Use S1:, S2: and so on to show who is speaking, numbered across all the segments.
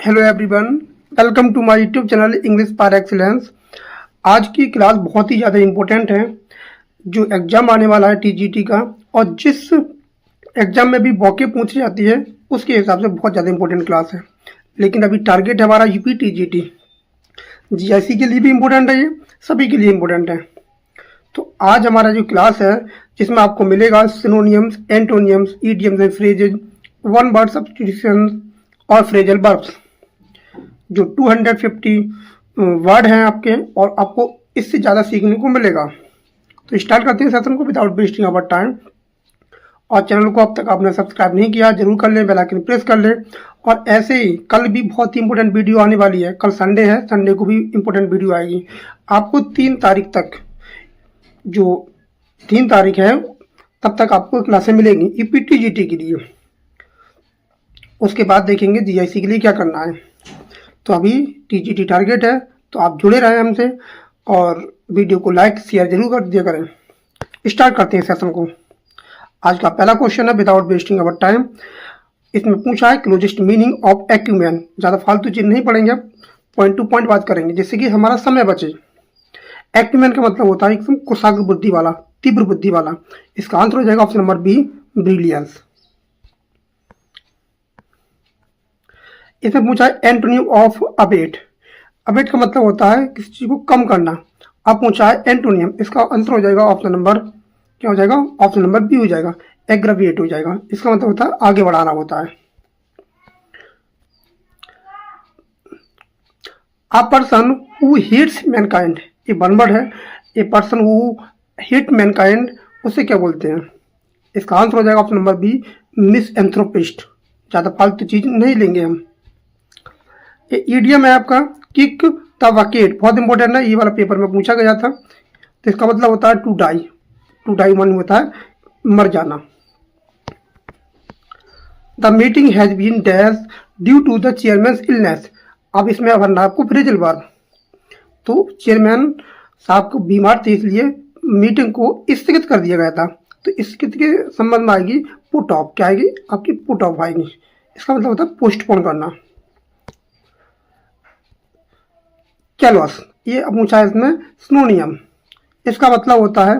S1: Hello everyone, welcome to my YouTube channel English par excellence. आज की class बहुत ही ज़्यादा इम्पोर्टेंट है। जो एग्ज़ाम आने वाला है टीजीटी का, और जिस एग्ज़ाम में भी मौके पूछी जाती है उसके हिसाब से बहुत ज़्यादा इम्पोर्टेंट क्लास है। लेकिन अभी टारगेट है हमारा यूपी टीजीटी, जीआईसी के लिए भी इम्पोर्टेंट है, ये सभी के लिए इम्पोर्टेंट है। तो आज हमारा जो क्लास है जिसमें आपको मिलेगा synonyms, एंटोनियम्स, idioms and phrases, one word substitution और फ्रेजल वर्ब्स, जो 250 वर्ड हैं आपके, और आपको इससे ज़्यादा सीखने को मिलेगा। तो स्टार्ट करते हैं सेशन को विदाउट वेस्टिंग आवर टाइम। और चैनल को अब तक आपने सब्सक्राइब नहीं किया जरूर कर लें, बेल आइकन प्रेस कर लें। और ऐसे ही कल भी बहुत ही इंपॉर्टेंट वीडियो आने वाली है। कल संडे है, संडे को भी इंपॉर्टेंट वीडियो आएगी। आपको 3 तारीख तक, जो 3 तारीख है तब तक आपको क्लासें मिलेंगी ईपीटीजीटी के लिए। उसके बाद देखेंगे जीआईसी के लिए क्या करना है। तो अभी टीजीटी टारगेट है, तो आप जुड़े रहें हमसे और वीडियो को लाइक शेयर जरूर कर दिया करें। स्टार्ट करते हैं सेशन को। आज का पहला क्वेश्चन है विदाउट वेस्टिंग अवर टाइम। इसमें पूछा है क्लोजेस्ट मीनिंग ऑफ एक्यूमेन। ज़्यादा फालतू चीज नहीं पढ़ेंगे, पॉइंट टू पॉइंट बात करेंगे जिससे कि हमारा समय बचे। एक्यूमेन का मतलब होता है एकदम कुशाग्र बुद्धि वाला, तीव्र बुद्धि वाला। इसका आंसर हो जाएगा ऑप्शन नंबर बी, ब्रिलियंस। इसमें पूछा है एंटोनिम ऑफ अबेट। अबेट का मतलब होता है किसी चीज को कम करना। अब पूछा है एंटोनियम, इसका आंसर हो जाएगा ऑप्शन नंबर, क्या हो जाएगा, ऑप्शन नंबर बी हो जाएगा, एग्राविएट हो जाएगा। इसका मतलब होता है आगे बढ़ाना होता है। A person who hates mankind, ये वन वर्ड है। A person who hate mankind, उसे क्या बोलते हैं? इसका आंसर हो जाएगा ऑप्शन नंबर बी, मिसएंथ्रोपिस्ट। ज़्यादा फालतू चीज नहीं लेंगे हम। ये ईडियम है आपका किक द बकेट, बहुत इंपॉर्टेंट है, ये वाला पेपर में पूछा गया था। तो इसका मतलब होता है to die. To die one होता है मर जाना। The meeting has been dash due to the chairman illness. अब इसमें भरना आपको फ्रेजल वर्ब। तो चेयरमैन साहब को बीमार थे इसलिए मीटिंग को स्थगित कर दिया गया था। तो स्थगित के संबंध में आएगी पुट ऑफ, क्या आएगी आपकी पुट ऑफ आएगी। इसका मतलब होता है पोस्टपोन करना। कैलवस, ये अब पूछा है इसमें सिनोनियम। इसका मतलब होता है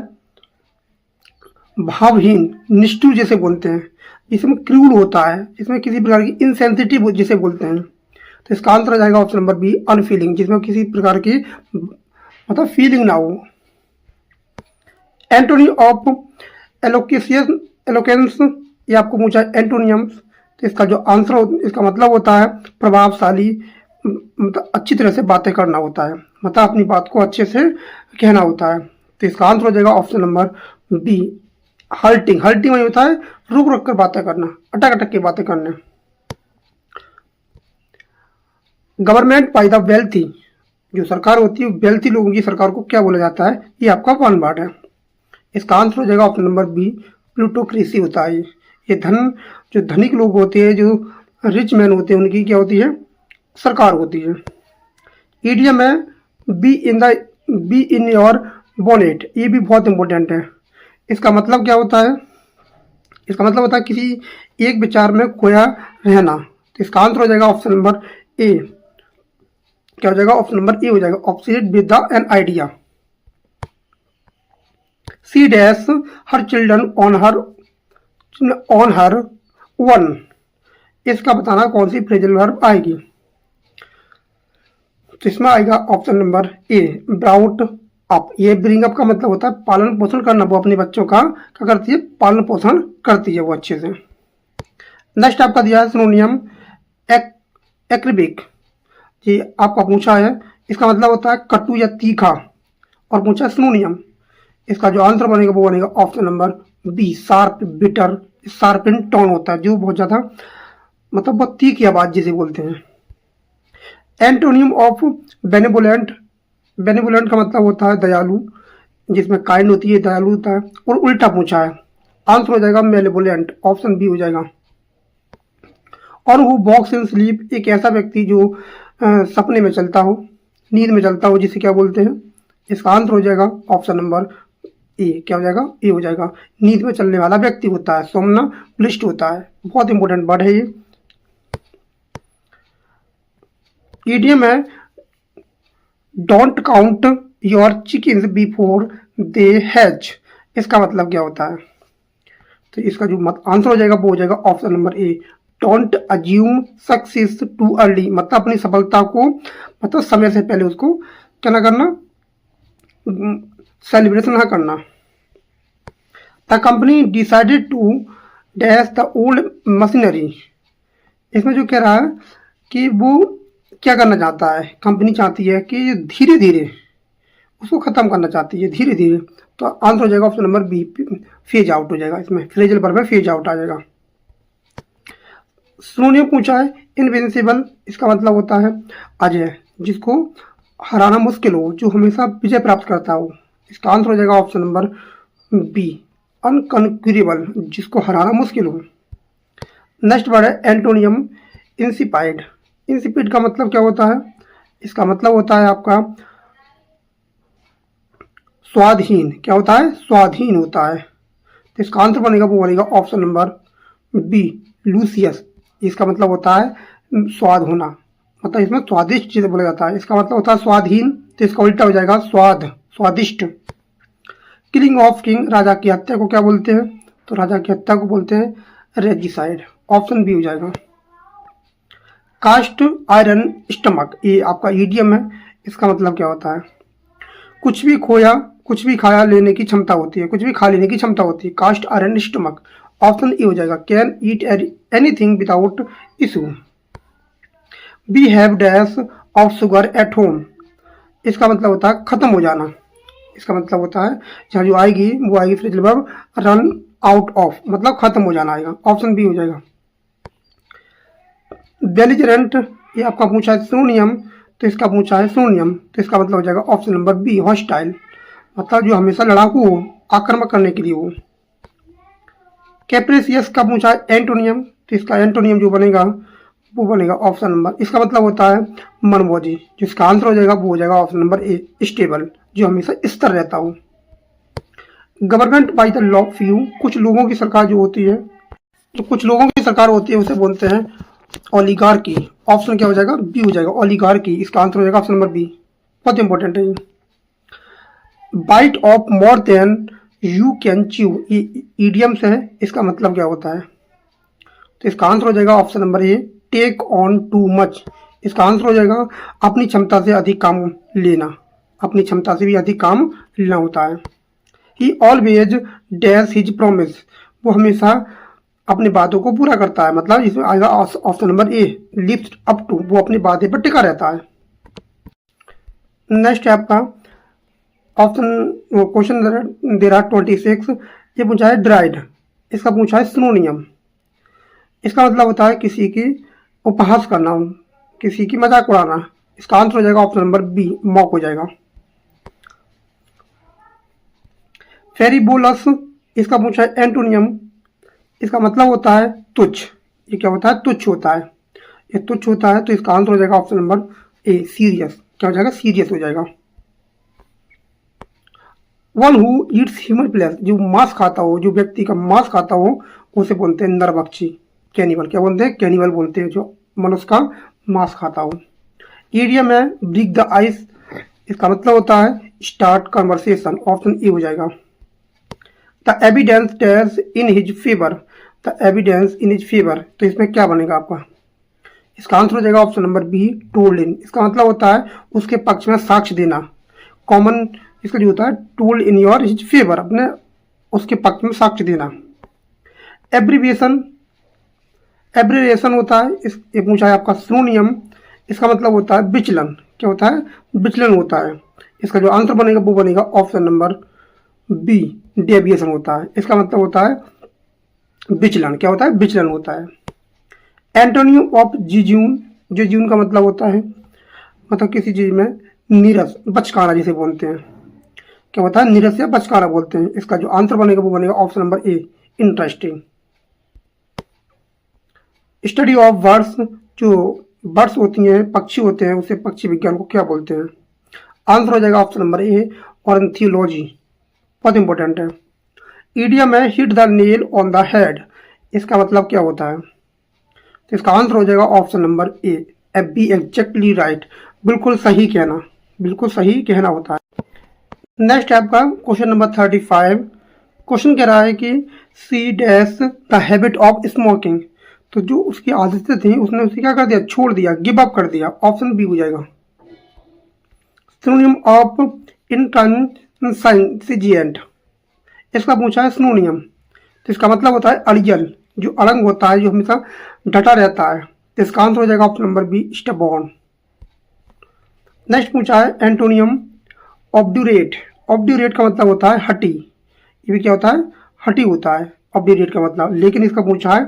S1: भावहीन, निष्ठुर जिसे बोलते हैं, जिसमें क्रूर होता है, जिसमें किसी प्रकार की इनसेंसिटिव जिसे बोलते हैं। तो इसका आंसर आ जाएगा ऑप्शन नंबर बी, अनफीलिंग, जिसमें किसी प्रकार की मतलब फीलिंग ना हो। एंटोनी ऑफ एलोकेसियस, एलोकेंस, ये आपको पूछा है एंटोनियम्स। तो इसका जो आंसर, इसका मतलब होता है प्रभावशाली, मतलब अच्छी तरह से बातें करना होता है, मतलब अपनी बात को अच्छे से कहना होता है। तो इसका आंसर हो जाएगा option number B, hurting. Hurting में होता है रुक रुक कर बातें करना, अटक अटक के बातें करने। गवर्नमेंट बाय द वेल्थी, जो सरकार होती है वेल्थी लोगों की सरकार को क्या बोला जाता है? ये आपका वन वर्ड है। इसका आंसर हो जाएगा ऑप्शन नंबर बी, प्लूटोक्रेसी होता है। ये धन, जो धनिक लोग होते हैं, जो रिच मैन होते हैं, उनकी क्या होती है? सरकार होती है। ईडियम है बी इन योर बोनेट, ये भी बहुत इंपॉर्टेंट है। इसका मतलब क्या होता है? इसका मतलब होता है किसी एक विचार में खोया रहना। तो इसका आंसर हो जाएगा ऑप्शन नंबर ए, क्या हो जाएगा? ऑप्शन नंबर ए हो जाएगा, obsessed with an idea. C dash her children on her one, इसका बताना कौन सी फ्रेजल वर्ब आएगी? तो इसमें आएगा ऑप्शन नंबर ए, ब्राउट अप। ये ब्रिंग अप का मतलब होता है पालन पोषण करना। वो अपने बच्चों का क्या करती है? पालन पोषण करती है वो अच्छे से। नेक्स्ट आपका दिया है सिनोनियम एक्रिबिक। ये आपका पूछा है, इसका मतलब होता है कटु या तीखा, और पूछा है सिनोनियम। इसका जो आंसर बनेगा वो बनेगा option number B, sharp, bitter. Sharp in tone होता है, जो बहुत ज्यादा मतलब बहुत तीखी आवाज जिसे बोलते हैं। Antonym of benevolent. बेनेवोलेंट का मतलब होता है दयालु, जिसमें काइंड होती है, दयालु होता है। और उल्टा पूछा है, आंसर हो जाएगा मेलेवोलेंट, ऑप्शन बी हो जाएगा। और वो बॉक्स इन स्लीप, एक ऐसा व्यक्ति जो सपने में चलता हो, नींद में चलता हो, जिसे क्या बोलते हैं? इसका आंसर हो जाएगा ऑप्शन नंबर ए, क्या हो जाएगा? ए हो जाएगा। नींद में चलने वाला व्यक्ति होता है, सोमना प्लिस्ट होता है। बहुत इंपॉर्टेंट वर्ड है ये। ईडियम है don't count your chickens before they hatch. इसका मतलब क्या होता है? तो इसका जो आंसर हो जाएगा वो हो जाएगा option number A, don't assume success too early. मतलब अपनी सफलता को मतलब समय से पहले उसको क्या ना करना, सेलिब्रेशन ना करना। The company decided to dash the old machinery. इसमें जो कह रहा है कि वो क्या करना चाहता है, कंपनी चाहती है कि धीरे धीरे उसको ख़त्म करना चाहती है, धीरे धीरे। तो आंसर हो जाएगा option number B, phase out हो जाएगा। इसमें फ्रेजल वर्ब में फेज आउट आ जाएगा। सुनिए पूछा है इनविंसिबल, इसका मतलब होता है अजय, जिसको हराना मुश्किल हो, जो हमेशा विजय प्राप्त करता हो। इसका आंसर हो जाएगा ऑप्शन नंबर बी, अनकंक्यूरेबल, जिसको हराना मुश्किल हो। नेक्स्ट वर्ड है एंटोनियम, इंसिपाइड। इंसिपिड का मतलब क्या होता है? इसका मतलब होता है आपका स्वादहीन। क्या होता है? स्वादहीन होता है। तो इसका आंसर बनेगा वो बनेगा ऑप्शन नंबर बी, लूसियस। इसका मतलब होता है स्वाद होना, मतलब इसमें स्वादिष्ट चीज़ बोला जाता है। इसका मतलब होता है स्वादहीन, तो इसका उल्टा हो जाएगा स्वाद, स्वादिष्ट। किलिंग ऑफ किंग, राजा की हत्या को क्या बोलते हैं? तो राजा की हत्या को बोलते हैं रेजिसाइड। ऑप्शन बी हो जाएगा। कास्ट आयरन स्टमक, ये आपका ईडियम है। इसका मतलब क्या होता है? कुछ भी खोया, कुछ भी खाया लेने की क्षमता होती है, कुछ भी खा लेने की क्षमता होती है। Cast iron stomach, option A हो जाएगा। Can eat anything without issue. We have dash of sugar at home. इसका मतलब होता है खत्म हो जाना। इसका मतलब होता है जहाँ जो आएगी वो आएगी phrasal verb run out of, मतलब खत्म हो जाना आएगा। ऑप्शन बी हो जाएगा। बेलिजरेंट, ये आपका पूछा है सिनोनियम, तो इसका पूछा है सिनोनियम, तो इसका मतलब हो जाएगा ऑप्शन नंबर बी, हॉस्टाइल, मतलब जो हमेशा लड़ाकू हो, आक्रामक करने के लिए हो। कैप्रेसियस का पूछा है एंटोनियम, तो इसका एंटोनियम जो बनेगा वो बनेगा ऑप्शन नंबर, इसका मतलब होता है मनमौजी। जिसका आंसर हो जाएगा वो हो जाएगा ऑप्शन नंबर ए, स्टेबल, जो हमेशा स्थिर रहता हो। Government by the law of few, कुछ लोगों की सरकार जो होती है, तो कुछ लोगों की सरकार होती है उसे बोलते हैं ओलिगार्की। ऑप्शन क्या हो जाएगा? बी हो जाएगा, ओलिगार्की। इसका आंसर हो जाएगा ऑप्शन नंबर बी, बहुत इंपॉर्टेंट है ये। Bite off more than you can chew, ये ईडियम्स है। इसका मतलब क्या होता है? तो इसका आंसर हो जाएगा option number A, take on too much. इसका आंसर हो जाएगा अपनी क्षमता से अधिक काम लेना, अपनी क्षमता से भी अधिक काम लेना होता है। ही ऑलवेज डैश हिज प्रोमिस, वो हमेशा अपने बातों को पूरा करता है, मतलब इसमें आएगा option number A, lives up to, वो अपनी बातें पर टिका रहता है। नेक्स्ट है आपका ऑप्शन क्वेश्चन दे रहा 26, ये पूछा है ड्राइड। इसका पूछा है सिनोनियम। इसका मतलब होता है किसी की उपहास करना, किसी की मजाक उड़ाना। इसका आंसर हो जाएगा ऑप्शन नंबर बी, मॉक हो जाएगा। फेरिबोलस, इसका पूछा है एंटोनियम। इसका मतलब होता है तुच्छ। ये क्या होता है? तुच्छ होता है, ये तुच्छ होता है। तो इसका आंसर हो जाएगा ऑप्शन नंबर ए, सीरियस। क्या हो जाएगा? सीरियस हो जाएगा। One who Yeats human flesh, जो मांस खाता हो, जो व्यक्ति का मांस खाता हो, उसे बोलते हैं नरभक्षी, कैनिबल। क्या बोलते हैं? कैनिबल बोलते हैं, जो मनुष्य का मांस खाता हो। ईडियम है ब्रेक द आइस। इसका मतलब होता है स्टार्ट कन्वर्सेशन। ऑप्शन ए हो जाएगा। The evidence tells in his favour, the evidence in his favour, तो इसमें क्या बनेगा आपका? इसका आंसर हो जाएगा option number B, told in. इसका मतलब होता है उसके पक्ष में साक्ष्य देना। कॉमन इसका जो होता है told in your his favour, अपने उसके पक्ष में साक्ष्य देना। एब्रीविएशन, एब्रीविएशन होता है इस, ये पूछा है आपका सिनोनियम। इसका मतलब होता है विचलन। क्या होता है? विचलन होता है। इसका जो आंसर बनेगा वो बनेगा ऑप्शन नंबर बी, डेविएशन होता है। इसका मतलब होता है विचलन। क्या होता है? विचलन होता है। एंटोनियम ऑफ जिज्यून, जिज्यून का मतलब होता है मतलब किसी चीज में नीरस, बचकाना जिसे बोलते हैं। क्या होता है? नीरस या बचकाना बोलते हैं। इसका जो आंसर बनेगा वो बनेगा option number A, interesting. Study of birds, जो बर्ड्स होती हैं, पक्षी होते हैं, उसे पक्षी विज्ञान को क्या बोलते हैं? आंसर हो जाएगा ऑप्शन नंबर ए, ऑर्निथोलॉजी, बहुत इंपॉर्टेंट है। ईडियम है hit the nail on the head. इसका मतलब क्या होता है? तो इसका आंसर हो जाएगा ऑप्शन नंबर ए, बी एग्जैक्टली राइट, बिल्कुल सही कहना, बिल्कुल सही कहना होता है। नेक्स्ट है आपका क्वेश्चन नंबर 35। क्वेश्चन कह रहा है कि C dash the habit of smoking, तो जो उसकी आदतें थी उसने उसे क्या कर दिया, छोड़ दिया, गिव अप कर दिया। ऑप्शन बी हो जाएगा। सिनोनिम ऑफ इंट्रांसिजेंट, इसका पूछा है सिनोनियम, तो इसका मतलब होता है अड़ियल, जो अड़ंग होता है, जो हमेशा डटा रहता है। तो इसका आंसर हो जाएगा option number B, stubborn. Next पूछा है एंटोनियम ऑब्ड्यूरेट। ऑब्ड्यूरेट का मतलब होता है हटी, ये भी क्या होता है, हटी होता है ऑब्ड्यूरेट का मतलब, लेकिन इसका पूछा है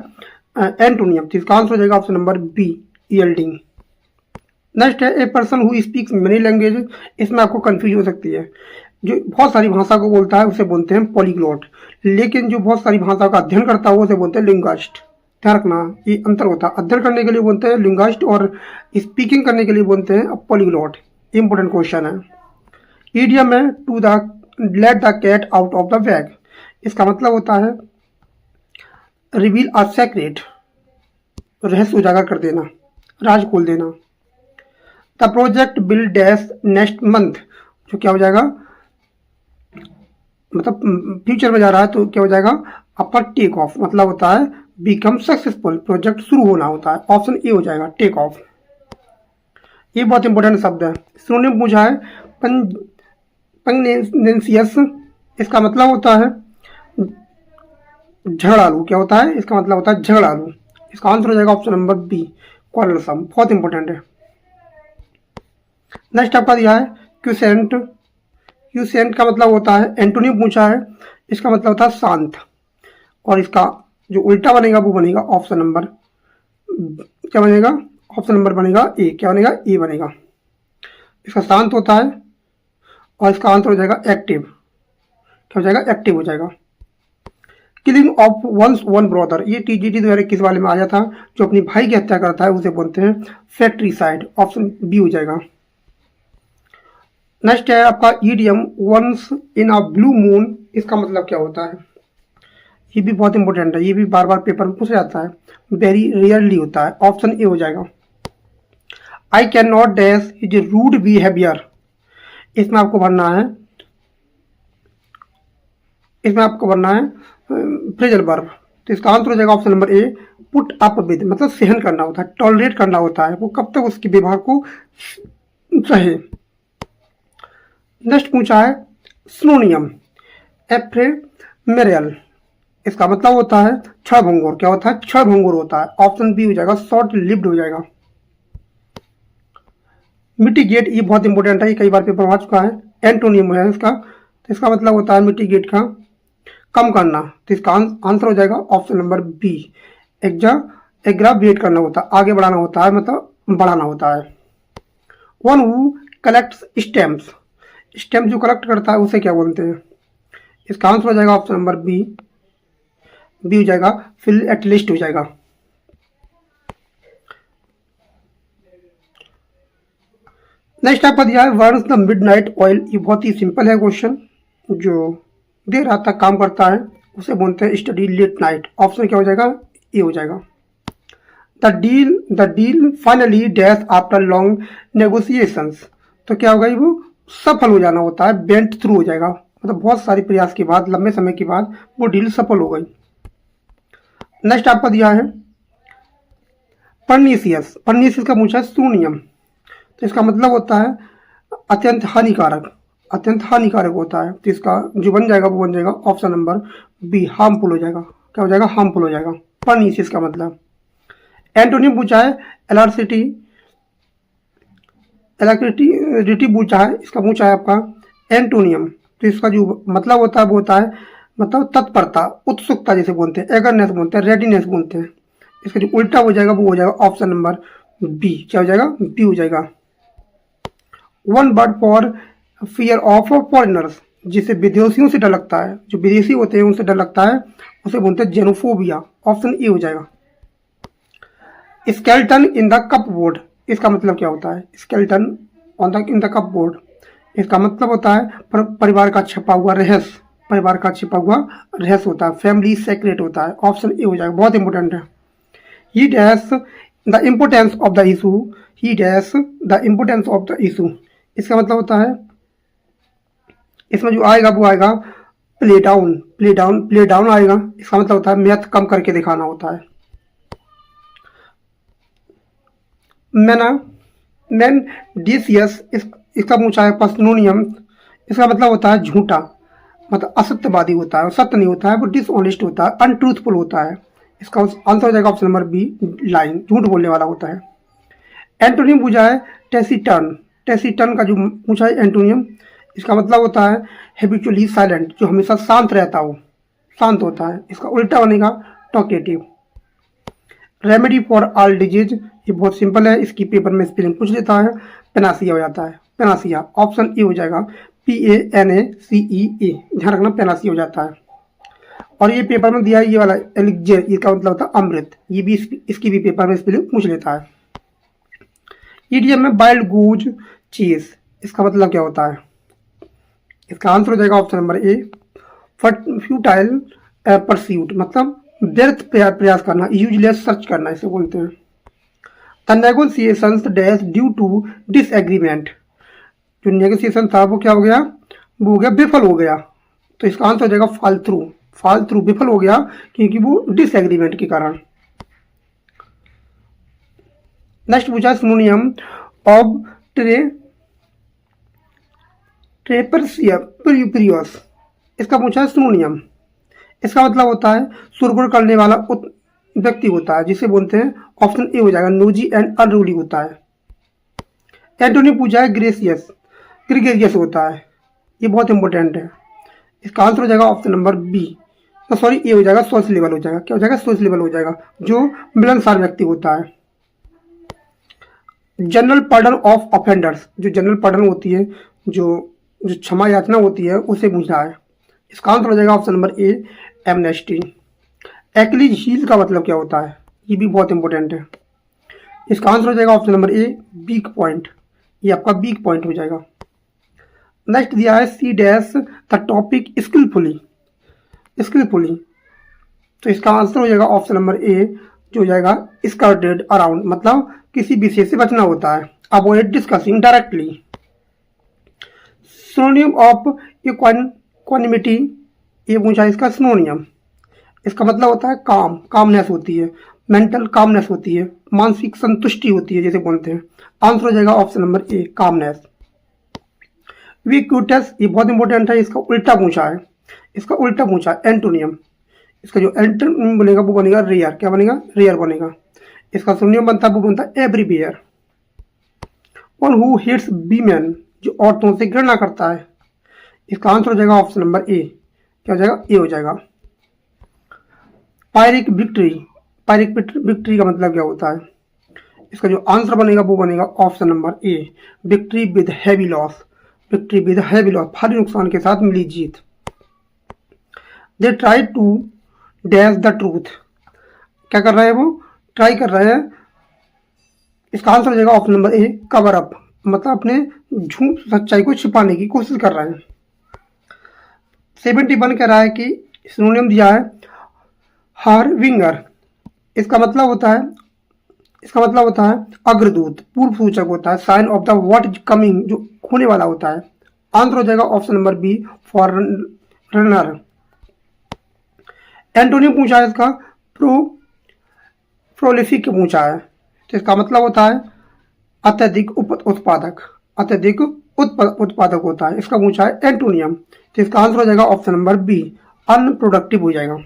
S1: एंटोनियम, तो इसका आंसर हो जाएगा option number B, yielding. Next है a person who speaks many language, इसमें आपको कंफ्यूज हो सकती है। जो बहुत सारी भाषा को बोलता है उसे बोलते हैं पॉलीग्लॉट, लेकिन जो बहुत सारी भाषा का अध्ययन करता है उसे बोलते हैं लिंग्विस्ट। ध्यान रखना, ये अंतर होता है, अध्ययन करने के लिए बोलते हैं लिंग्विस्ट और स्पीकिंग करने के लिए बोलते हैं पॉलीग्लॉट। इंपॉर्टेंट क्वेश्चन है। ईडियम है to the let the cat out of the bag, इसका मतलब होता है रिवील अ सीक्रेट, रहस्य उजागर कर देना, राज खोल देना। The project will dash next month, जो क्या हो जाएगा, मतलब फ्यूचर में जा रहा है तो क्या हो जाएगा आपका टेक ऑफ, मतलब होता है बिकम सक्सेसफुल, प्रोजेक्ट शुरू होना होता है। ऑप्शन ए हो जाएगा टेक ऑफ। ये बहुत इंपॉर्टेंट शब्द है। सिनोनिम पूछा है पंगनेंसियस, इसका मतलब होता है झगड़ालू, क्या होता है, इसका मतलब होता है झगड़ालू। इसका आंसर हो जाएगा ऑप्शन नंबर बी, क्वारलसम, बहुत इंपॉर्टेंट है। नेक्स्ट आपका दिया है क्यूसेंट। क्यूसेंट का मतलब होता है, एंटोनिम पूछा है, इसका मतलब होता है शांत, और इसका जो उल्टा बनेगा वो बनेगा ऑप्शन नंबर, क्या बनेगा, ऑप्शन नंबर बनेगा ए, क्या बनेगा, ए बनेगा। इसका शांत होता है, और इसका आंसर हो जाएगा एक्टिव, क्या हो जाएगा, एक्टिव हो जाएगा। Killing of once one brother, ये टीजीटी द्वारा किस वाले में आया था, जो अपनी भाई की हत्या करता है उसे बोलते हैं फैक्ट्रीसाइड। ऑप्शन बी हो जाएगा। नेक्स्ट है आपका idiom once in a blue moon, इसका मतलब क्या होता है, ये भी बहुत इंपॉर्टेंट है, ये भी बार बार पेपर में पूछा जाता है, वेरी रेयरली होता है। ऑप्शन ए हो जाएगा। I can not dash is rude behaviour, इसमें आपको भरना है, इसमें आपको भरना है फ्रेजल वर्ब, तो इसका आंसर हो जाएगा option number A, put up with, मतलब सहन करना होता है, टॉलरेट करना होता है, वो कब तक उसके व्यवहार को सहे। नेक्स्ट पूछा है सिनोनियम एफ्रेमेरियल, इसका मतलब होता है क्षणभंगुर, क्या होता है, क्षणभंगुर होता है। ऑप्शन बी हो जाएगा, शॉर्ट लिव्ड हो जाएगा। मिटिगेट, ये बहुत इंपॉर्टेंट है, ये कई बार पेपर में आ चुका है, एंटोनियम है इसका, तो इसका मतलब होता है मिटिगेट का कम करना, तो इसका आंसर हो जाएगा ऑप्शन नंबर बी, एग्रावेट करना होता है, आगे बढ़ाना होता है, मतलब बढ़ाना होता है। One who collects stamps, stamp जो कलेक्ट करता है उसे क्या बोलते हैं, इसका आंसर हो जाएगा ऑप्शन नंबर बी, बी हो जाएगा, फिल एट लिस्ट हो जाएगा। नेक्स्ट आपका दिया है वर्न्स द मिडनाइट ऑयल, ये बहुत ही सिंपल है क्वेश्चन, जो देर रात तक काम करता है उसे बोलते हैं स्टडी लेट नाइट। ऑप्शन क्या हो जाएगा, ए हो जाएगा। The deal finally dash after long negotiations, तो क्या होगा, वो सफल हो जाना होता है, बेंट थ्रू हो जाएगा, मतलब बहुत सारे प्रयास के बाद, लंबे समय के बाद वो डील सफल हो गई। नेक्स्ट आपका दिया है परनीसियस, परनीसियस का पूछा है सिनोनियम, तो इसका मतलब होता है अत्यंत हानिकारक, अत्यंत हानिकारक होता है, तो इसका जो बन जाएगा वो बन जाएगा ऑप्शन नंबर बी, हार्मफुल हो जाएगा, क्या हो जाएगा, हार्मफुल हो जाएगा, परनीसियस का मतलब। एंटोनिम पूछा है एलार्सिटी, एलाक्रिटी पूछा है, इसका पूछा है आपका एंटोनियम, तो इसका जो मतलब होता है वो होता है मतलब तत्परता, उत्सुकता जैसे बोलते हैं, एगरनेस बोलते हैं, रेडीनेस बोलते हैं। इसका जो उल्टा हो जाएगा वो हो जाएगा ऑप्शन नंबर बी, क्या हो जाएगा, बी हो जाएगा। One word for fear of foreigners, जिसे विदेशियों से डर लगता है, जो विदेशी होते हैं उनसे डर लगता है, उसे बोलते हैं जेनोफोबिया। ऑप्शन ए हो जाएगा। Skeleton in the cupboard, इसका मतलब क्या होता है, skeleton in the cupboard, इसका मतलब होता है परिवार का छिपा हुआ रहस्य, परिवार का छिपा हुआ रहस्य होता है, फैमिली सीक्रेट होता है। ऑप्शन ए हो जाएगा, बहुत इंपॉर्टेंट है। ही dash the importance of the issue, he dash the importance of the issue. इसका मतलब होता है, इसमें जो आएगा वो आएगा play down, play down, play down आएगा। इसका मतलब होता है मैथ कम करके दिखाना होता है। मैन डिसियस, इसका पूछा है पस्नोनियम। इसका मतलब होता है झूठा, मतलब असत्यवादी होता है, सत्य नहीं होता है, वो डिसऑनेस्ट होता है, अनट्रूथफुल होता है। इसका आंसर हो जाएगा ऑप्शन नंबर बी, लाइन, झूठ बोलने वाला होता है। एंटोनियम पूछा है टेसिटर्न, टेसिटर्न का जो पूछा है एंटोनियम, इसका मतलब होता है हैबिचुअली साइलेंट, जो हमेशा शांत रहता हो, शांत होता है। इसका उल्टा बनेगा talkative. Remedy for all disease, ये बहुत सिंपल है, इसकी पेपर में स्पेलिंग पूछ लेता है, पेनासिया हो जाता है, पेनासिया। ऑप्शन ए हो जाएगा PANACEA, ध्यान रखना पेनासिया हो जाता है। और ये पेपर में दिया है ये वाला एलिक्जेर, इसका मतलब होता है अमृत, ये भी इसकी भी पेपर में स्पेलिंग पूछ लेता है। ईडीएम में वाइल्ड गूज चीज, इसका मतलब क्या होता है? इसका आंसर हो जाएगा ऑप्शन नंबर ए, फ्यूटाइल परस्यूट, मतलब व्यर्थ प्रयास करना, यूजलेस सर्च करना, इसे बोलते हैं। The negotiations dash due to disagreement, जो नेगोशिएशन था वो क्या हो गया? वो हो गया विफल हो गया। तो इसका आंसर हो जाएगा फॉल थ्रू, फॉल थ्रू, विफल हो गया क्योंकि वो डिसएग्रीमेंट के कारण। नेक्स्ट पूछा सिनोनियम ऑफ ट्रेपर्सियस, इसका पूछा है सिनोनियम। इसका मतलब होता है सुरगुल करने वाला व्यक्ति होता है, जिसे बोलते हैं, ऑप्शन ए हो जाएगा नोजी एंड अनरूली होता है। एंटोनी पूछा है ग्रेसियस, ग्रिगेरियस होता है, ये बहुत इंपॉर्टेंट है। इसका आंसर हो जाएगा ऑप्शन नंबर बी, तो सॉरी ए हो जाएगा सोशलेबल हो जाएगा, क्या हो जाएगा? सोशलेबल हो जाएगा, जो मिलनसार व्यक्ति होता है। जनरल पार्डन ऑफ ऑफेंडर्स, जो जनरल पार्डन होती है, जो क्षमा याचना होती है, उसे पूछा है। इसका आंसर हो जाएगा option number A, amnesty. Achilles heel का मतलब क्या होता है? ये भी बहुत इंपॉर्टेंट है। इसका आंसर हो जाएगा option number A, weak point, ये आपका वीक पॉइंट हो जाएगा। नेक्स्ट दिया है C dash the topic skilfully, skilfully, तो इसका आंसर हो जाएगा ऑप्शन नंबर ए, जो हो जाएगा स्कर्टेड अराउंड, मतलब किसी विषय से बचना होता है। Avoid discussing directly. सिनोनियम of equanimity, ये पूछा इसका सिनोनियम। इसका मतलब होता है काम, कामनेस होती है, मेंटल कामनेस होती है, मानसिक संतुष्टि होती है, जैसे बोलते हैं। आंसर हो जाएगा ऑप्शन नंबर ए, कामनेस। विक्यूटस, ये बहुत इंपॉर्टेंट है, इसका उल्टा पूछा है, इसका उल्टा पूछा है एंटोनियम। इसका जो एंटोनियम बनेगा वो बनेगा रेयर, क्या बनेगा? रेयर बनेगा। इसका सिनोनियम बनता है वो बनता है everywhere. One who hates women, जो औरतों से घृणा करता है। इसका आंसर हो जाएगा ऑप्शन नंबर ए, क्या हो जाएगा? ए हो जाएगा। पायरिक विक्ट्री, पायरिक विक्ट्री का मतलब क्या होता है? इसका जो आंसर बनेगा वो बनेगा option number A, victory with heavy loss, victory with heavy loss, भारी नुकसान के साथ मिली जीत। They try to dash the truth, क्या कर रहे हैं वो? ट्राई कर रहे हैं। इसका आंसर हो जाएगा ऑप्शन नंबर ए, कवर अप, मतलब अपने झूठ सच्चाई को छिपाने की कोशिश कर रहे हैं। 71 कह रहा है कि सिनोनियम दिया है हार विंगर, इसका मतलब होता है, इसका मतलब होता है अग्रदूत, पूर्व सूचक होता है, sign of the what is coming, जो होने वाला होता है। आंसर हो जाएगा option number B, forerunner. Antonym पूछा है इसका प्रोलिफिक पूछा है, तो इसका मतलब होता है अत्यधिक उत्पादक, अत्यधिक उत्पादक होता है। इसका पूछा है एंटोनियम, तो इसका आंसर हो जाएगा ऑप्शन नंबर बी, अनप्रोडक्टिव हो जाएगा।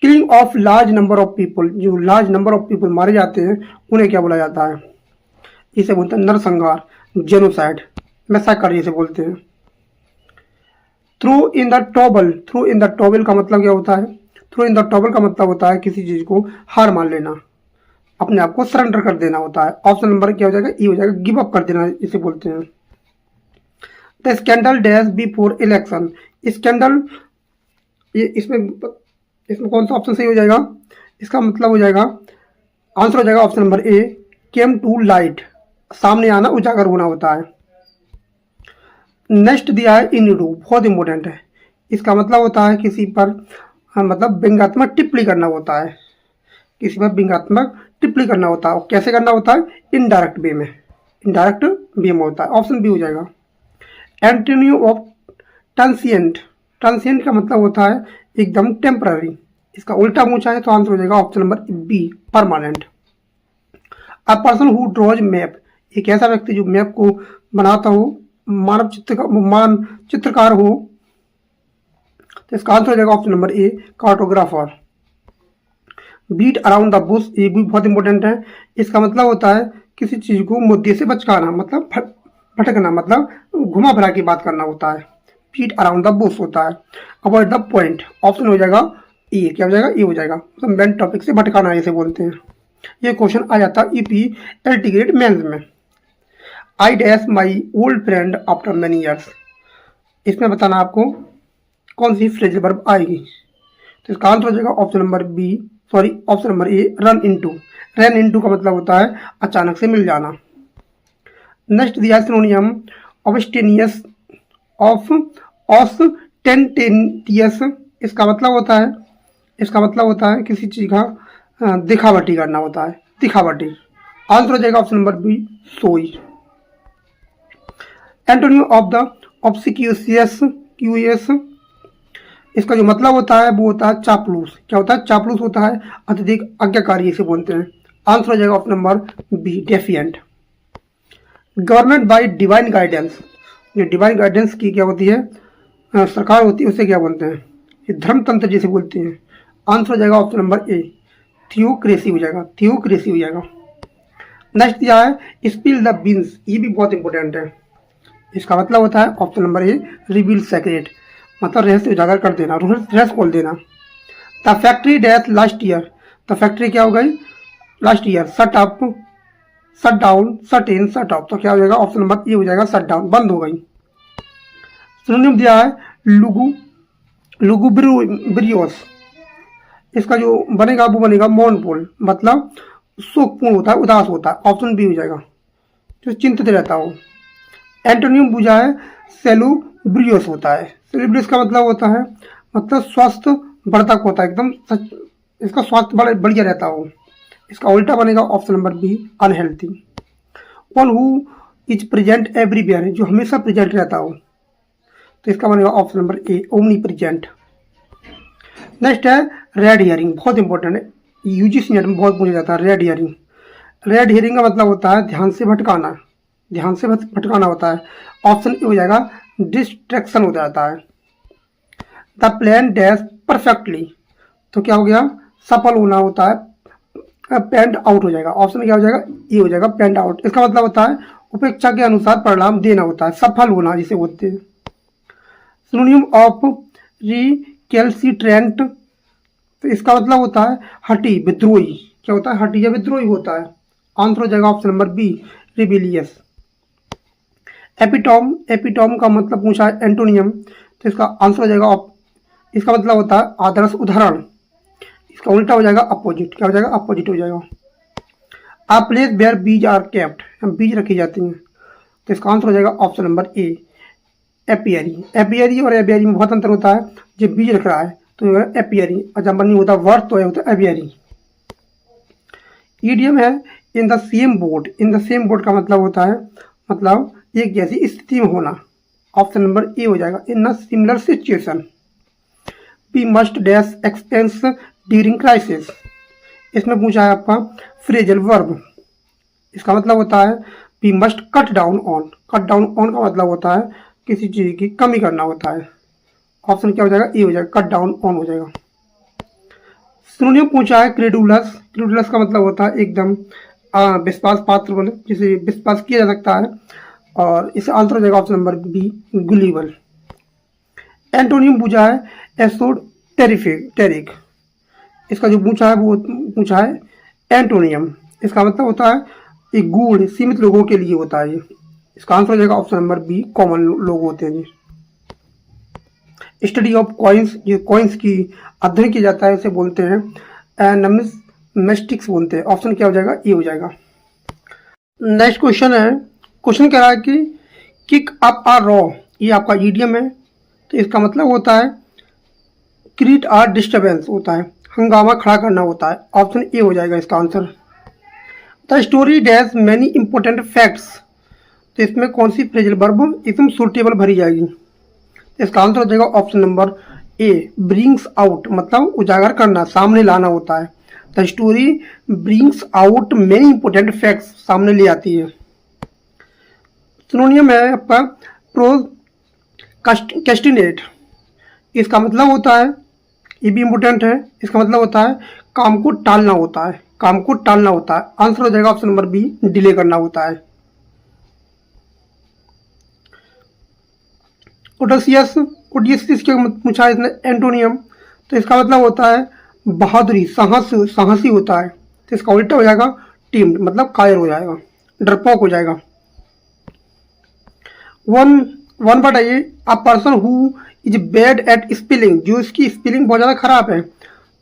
S1: Killing of large number of people, जो लार्ज नंबर ऑफ पीपल मारे जाते हैं उन्हें क्या बोला जाता है? इसे बोलते हैं नरसंहार, जेनोसाइड, मैसाकर जिसे बोलते हैं। Throw in the towel, throw in the towel का मतलब क्या होता है? थ्रू इन द टॉबल का मतलब होता है किसी चीज को हार मान लेना, अपने आप को सरेंडर कर देना होता है। ऑप्शन नंबर क्या हो जाएगा? ई हो जाएगा, गिव अप कर देना इसे बोलते हैं। The scandal dash before election, scandal, ये इसमें कौन सा ऑप्शन सही हो जाएगा? इसका मतलब हो जाएगा, आंसर हो जाएगा option number A, came to light, सामने आना, उजागर होना होता है। नेक्स्ट दिया है इनिडू, बहुत इंपॉर्टेंट है। इसका मतलब होता है किसी पर मतलब व्यंग्यात्मक टिप्पणी करना होता है, किसी पर व्यंग्यात्मक ट्रिपली करना होता है। और कैसे करना होता है? इनडायरेक्ट वे में, इनडायरेक्ट वे में होता है। ऑप्शन बी हो जाएगा। एंटोनियो ऑफ ट्रांसिएंट, ट्रांसिएंट का मतलब होता है एकदम टेम्पररी। इसका उल्टा पूछा है तो आंसर हो जाएगा option number B, permanent. A person who draws map, एक ऐसा व्यक्ति जो मैप को बनाता हो, मान चित्रकार हो, तो इसका आंसर हो जाएगा option number A, cartographer. Beat around the bush, ये भी बहुत इंपॉर्टेंट है। इसका मतलब होता है किसी चीज को मुद्दे से बचकाना, मतलब भटकना, मतलब घुमा फिरा की बात करना होता है। बीट अराउंड द बुश होता है। अवॉइड द पॉइंट, ऑप्शन हो जाएगा ए। क्या हो जाएगा? ए हो जाएगा। मतलब मेन टॉपिक से भटकाना इसे बोलते हैं। ये क्वेश्चन आ जाता है ईपी एलटी ग्रेड मेंस में। I dash my old friend after many years, इसमें बताना आपको कौन सी फ्रेजल वर्ब आएगी। तो इसका आंसर हो जाएगा option number B, sorry option number A, run into. Run into का मतलब होता है अचानक से मिल जाना। नेक्स्ट दिया सिनोनियम ऑब्स्टेनियस ऑफ ऑस्टेंटेनियस, इसका मतलब होता है किसी चीज का दिखावटी करना होता है, दिखावटी। आंसर हो जाएगा ऑप्शन नंबर बी, सोई। एंटोनियो ऑफ द ऑब्सिक्यूसियस क्यूएस, इसका जो मतलब होता है वो होता है चापलूस। क्या होता है? चापलूस होता है, अत्यधिक आज्ञाकारी इसे बोलते हैं। आंसर हो जाएगा option number B, defiant. Government by divine guidance, जो डिवाइन गाइडेंस की क्या होती है, सरकार होती है, उसे क्या बोलते हैं? ये धर्मतंत्र जिसे बोलते हैं। आंसर हो जाएगा ऑप्शन नंबर ए, थियोक्रेसी हो जाएगा, थियोक्रेसी हो जाएगा। नेक्स्ट दिया है स्पिल द बीन्स, ये भी बहुत इंपॉर्टेंट है। इसका मतलब होता है option number A, reveal secret, मतलब रहस्य उजागर कर देना, रहस्य खोल देना। The factory death last year, the factory क्या हो गई? Last year. Shut up, shut down, shut in, shut off, तो क्या हो जाएगा? ऑप्शन नंबर ए हो जाएगा, शट डाउन, बंद हो गई। सिनोनिम दिया है लुगुब्रियोस, इसका जो बनेगा वो बनेगा मोर्नफुल, मतलब शोकपूर्ण होता है, उदास होता है। ऑप्शन बी हो जाएगा, जो चिंतित रहता हो। एंटोनियम पूछा है सेलुब्रियोस होता है। सेलुब्रियस का मतलब होता है मतलब स्वास्थ्य वर्धक होता है, एकदम इसका स्वास्थ्य बड़ा बढ़िया रहता हो। इसका उल्टा बनेगा option number B, unhealthy. One who is present everywhere, जो हमेशा प्रेजेंट रहता हो, तो इसका बनेगा option number A, omnipresent. Next है रेड हियरिंग, बहुत इंपॉर्टेंट है, यूजीसी नेट में बहुत पूछा जाता है। रेड हियरिंग, रेड हियरिंग का मतलब होता है ध्यान से भटकाना, ध्यान से भटकाना होता है। ऑप्शन ए हो जाएगा, डिस्ट्रैक्शन हो जाता है। द प्लान डैश परफेक्टली, तो क्या हो गया? सफल होना होता है, पैंड आउट हो जाएगा। ऑप्शन क्या हो जाएगा? ए हो जाएगा, पैंड आउट। इसका मतलब होता है उपेक्षा के अनुसार परिणाम देना होता है, सफल होना जिसे बोलते हैं। सिनोनिम ऑफ रिकैल्सिट्रेंट, तो इसका मतलब होता है हठी, विद्रोही। क्या होता है? हठी या विद्रोही होता है। आंसर हो जाएगा option number B, रिबिलियस। Epitome, epitome का मतलब पूछा है एंटोनियम, तो इसका आंसर हो जाएगा, इसका मतलब होता है आदर्श उदाहरण। इसका उल्टा हो जाएगा अपोजिट। क्या हो जाएगा? अपोजिट हो जाएगा। आ place where bees are kept, बीज रखी जाती हैं, तो इसका आंसर हो जाएगा ऑप्शन नंबर ए, एपियरी। एपियरी और एपियरी में बहुत अंतर होता है। जब बीज रख रहा है तो एपियरी, और जब नहीं होता वर्ड तो होता है एपियरी। ईडियम है in the same boat, in the same boat का मतलब होता है मतलब एक जैसी स्थिति में होना। ऑप्शन नंबर ए हो जाएगा, in a similar situation. We must dash expenses during crisis, इसमें पूछा है आपका फ्रेजल वर्ब। इसका मतलब होता है we must cut down on, cut down on का मतलब होता है किसी चीज की कमी करना होता है। ऑप्शन क्या हो जाएगा? ए हो जाएगा, कट डाउन ऑन हो जाएगा। सिनोनिम पूछा है क्रेडुलस, क्रेडुलस का मतलब होता है एकदम विश्वास पात्र बोले, जिसे विश्वास किया जा सकता है, और इसका आंसर हो जाएगा ऑप्शन नंबर बी, गुलीबल। एंटोनियम पूछा है एसोटेरिक, इसका जो पूछा है वो पूछा है एंटोनियम। इसका मतलब होता है एक गूढ़, सीमित लोगों के लिए होता है ये। इसका आंसर हो जाएगा ऑप्शन नंबर बी, कॉमन लोग होते हैं जी। स्टडी ऑफ कॉइन्स, जो कॉइन्स की अध्ययन किया जाता है उसे बोलते हैं नमिस्टिक्स बोलते हैं। ऑप्शन क्या हो जाएगा? ए हो जाएगा। नेक्स्ट क्वेश्चन है, क्वेश्चन कह रहा है कि किक अप आ रॉ, ये आपका ईडियम है, तो इसका मतलब होता है क्रिएट आर डिस्टर्बेंस होता है, हंगामा खड़ा करना होता है। ऑप्शन ए हो जाएगा इसका आंसर। The story dash many important facts. तो इसमें कौन सी फ्रेजल वर्ब एकदम सूटेबल भरी जाएगी? इसका आंसर हो जाएगा option number A, brings out, मतलब उजागर करना, सामने लाना होता है। The story brings out many important facts, सामने ले आती है। सिनोनियम है आपका प्रोक्रेस्टिनेट। इसका मतलब होता है, ये भी इंपॉर्टेंट है, इसका मतलब होता है काम को टालना होता है, काम को टालना होता है। आंसर हो जाएगा ऑप्शन नंबर बी, डिले करना होता है। ओडेसियस, ओडियस क्या पूछा है इसने? एंटोनियम। तो इसका मतलब होता है बहादुरी, साहस, साहसी होता है। तो इसका उल्टा हो जाएगा टीम्ड, मतलब कायर हो जाएगा, डरपोक हो जाएगा। वन वन वर्ड आइए, अ person who is bad at spelling, जो इसकी स्पेलिंग बहुत ज़्यादा खराब है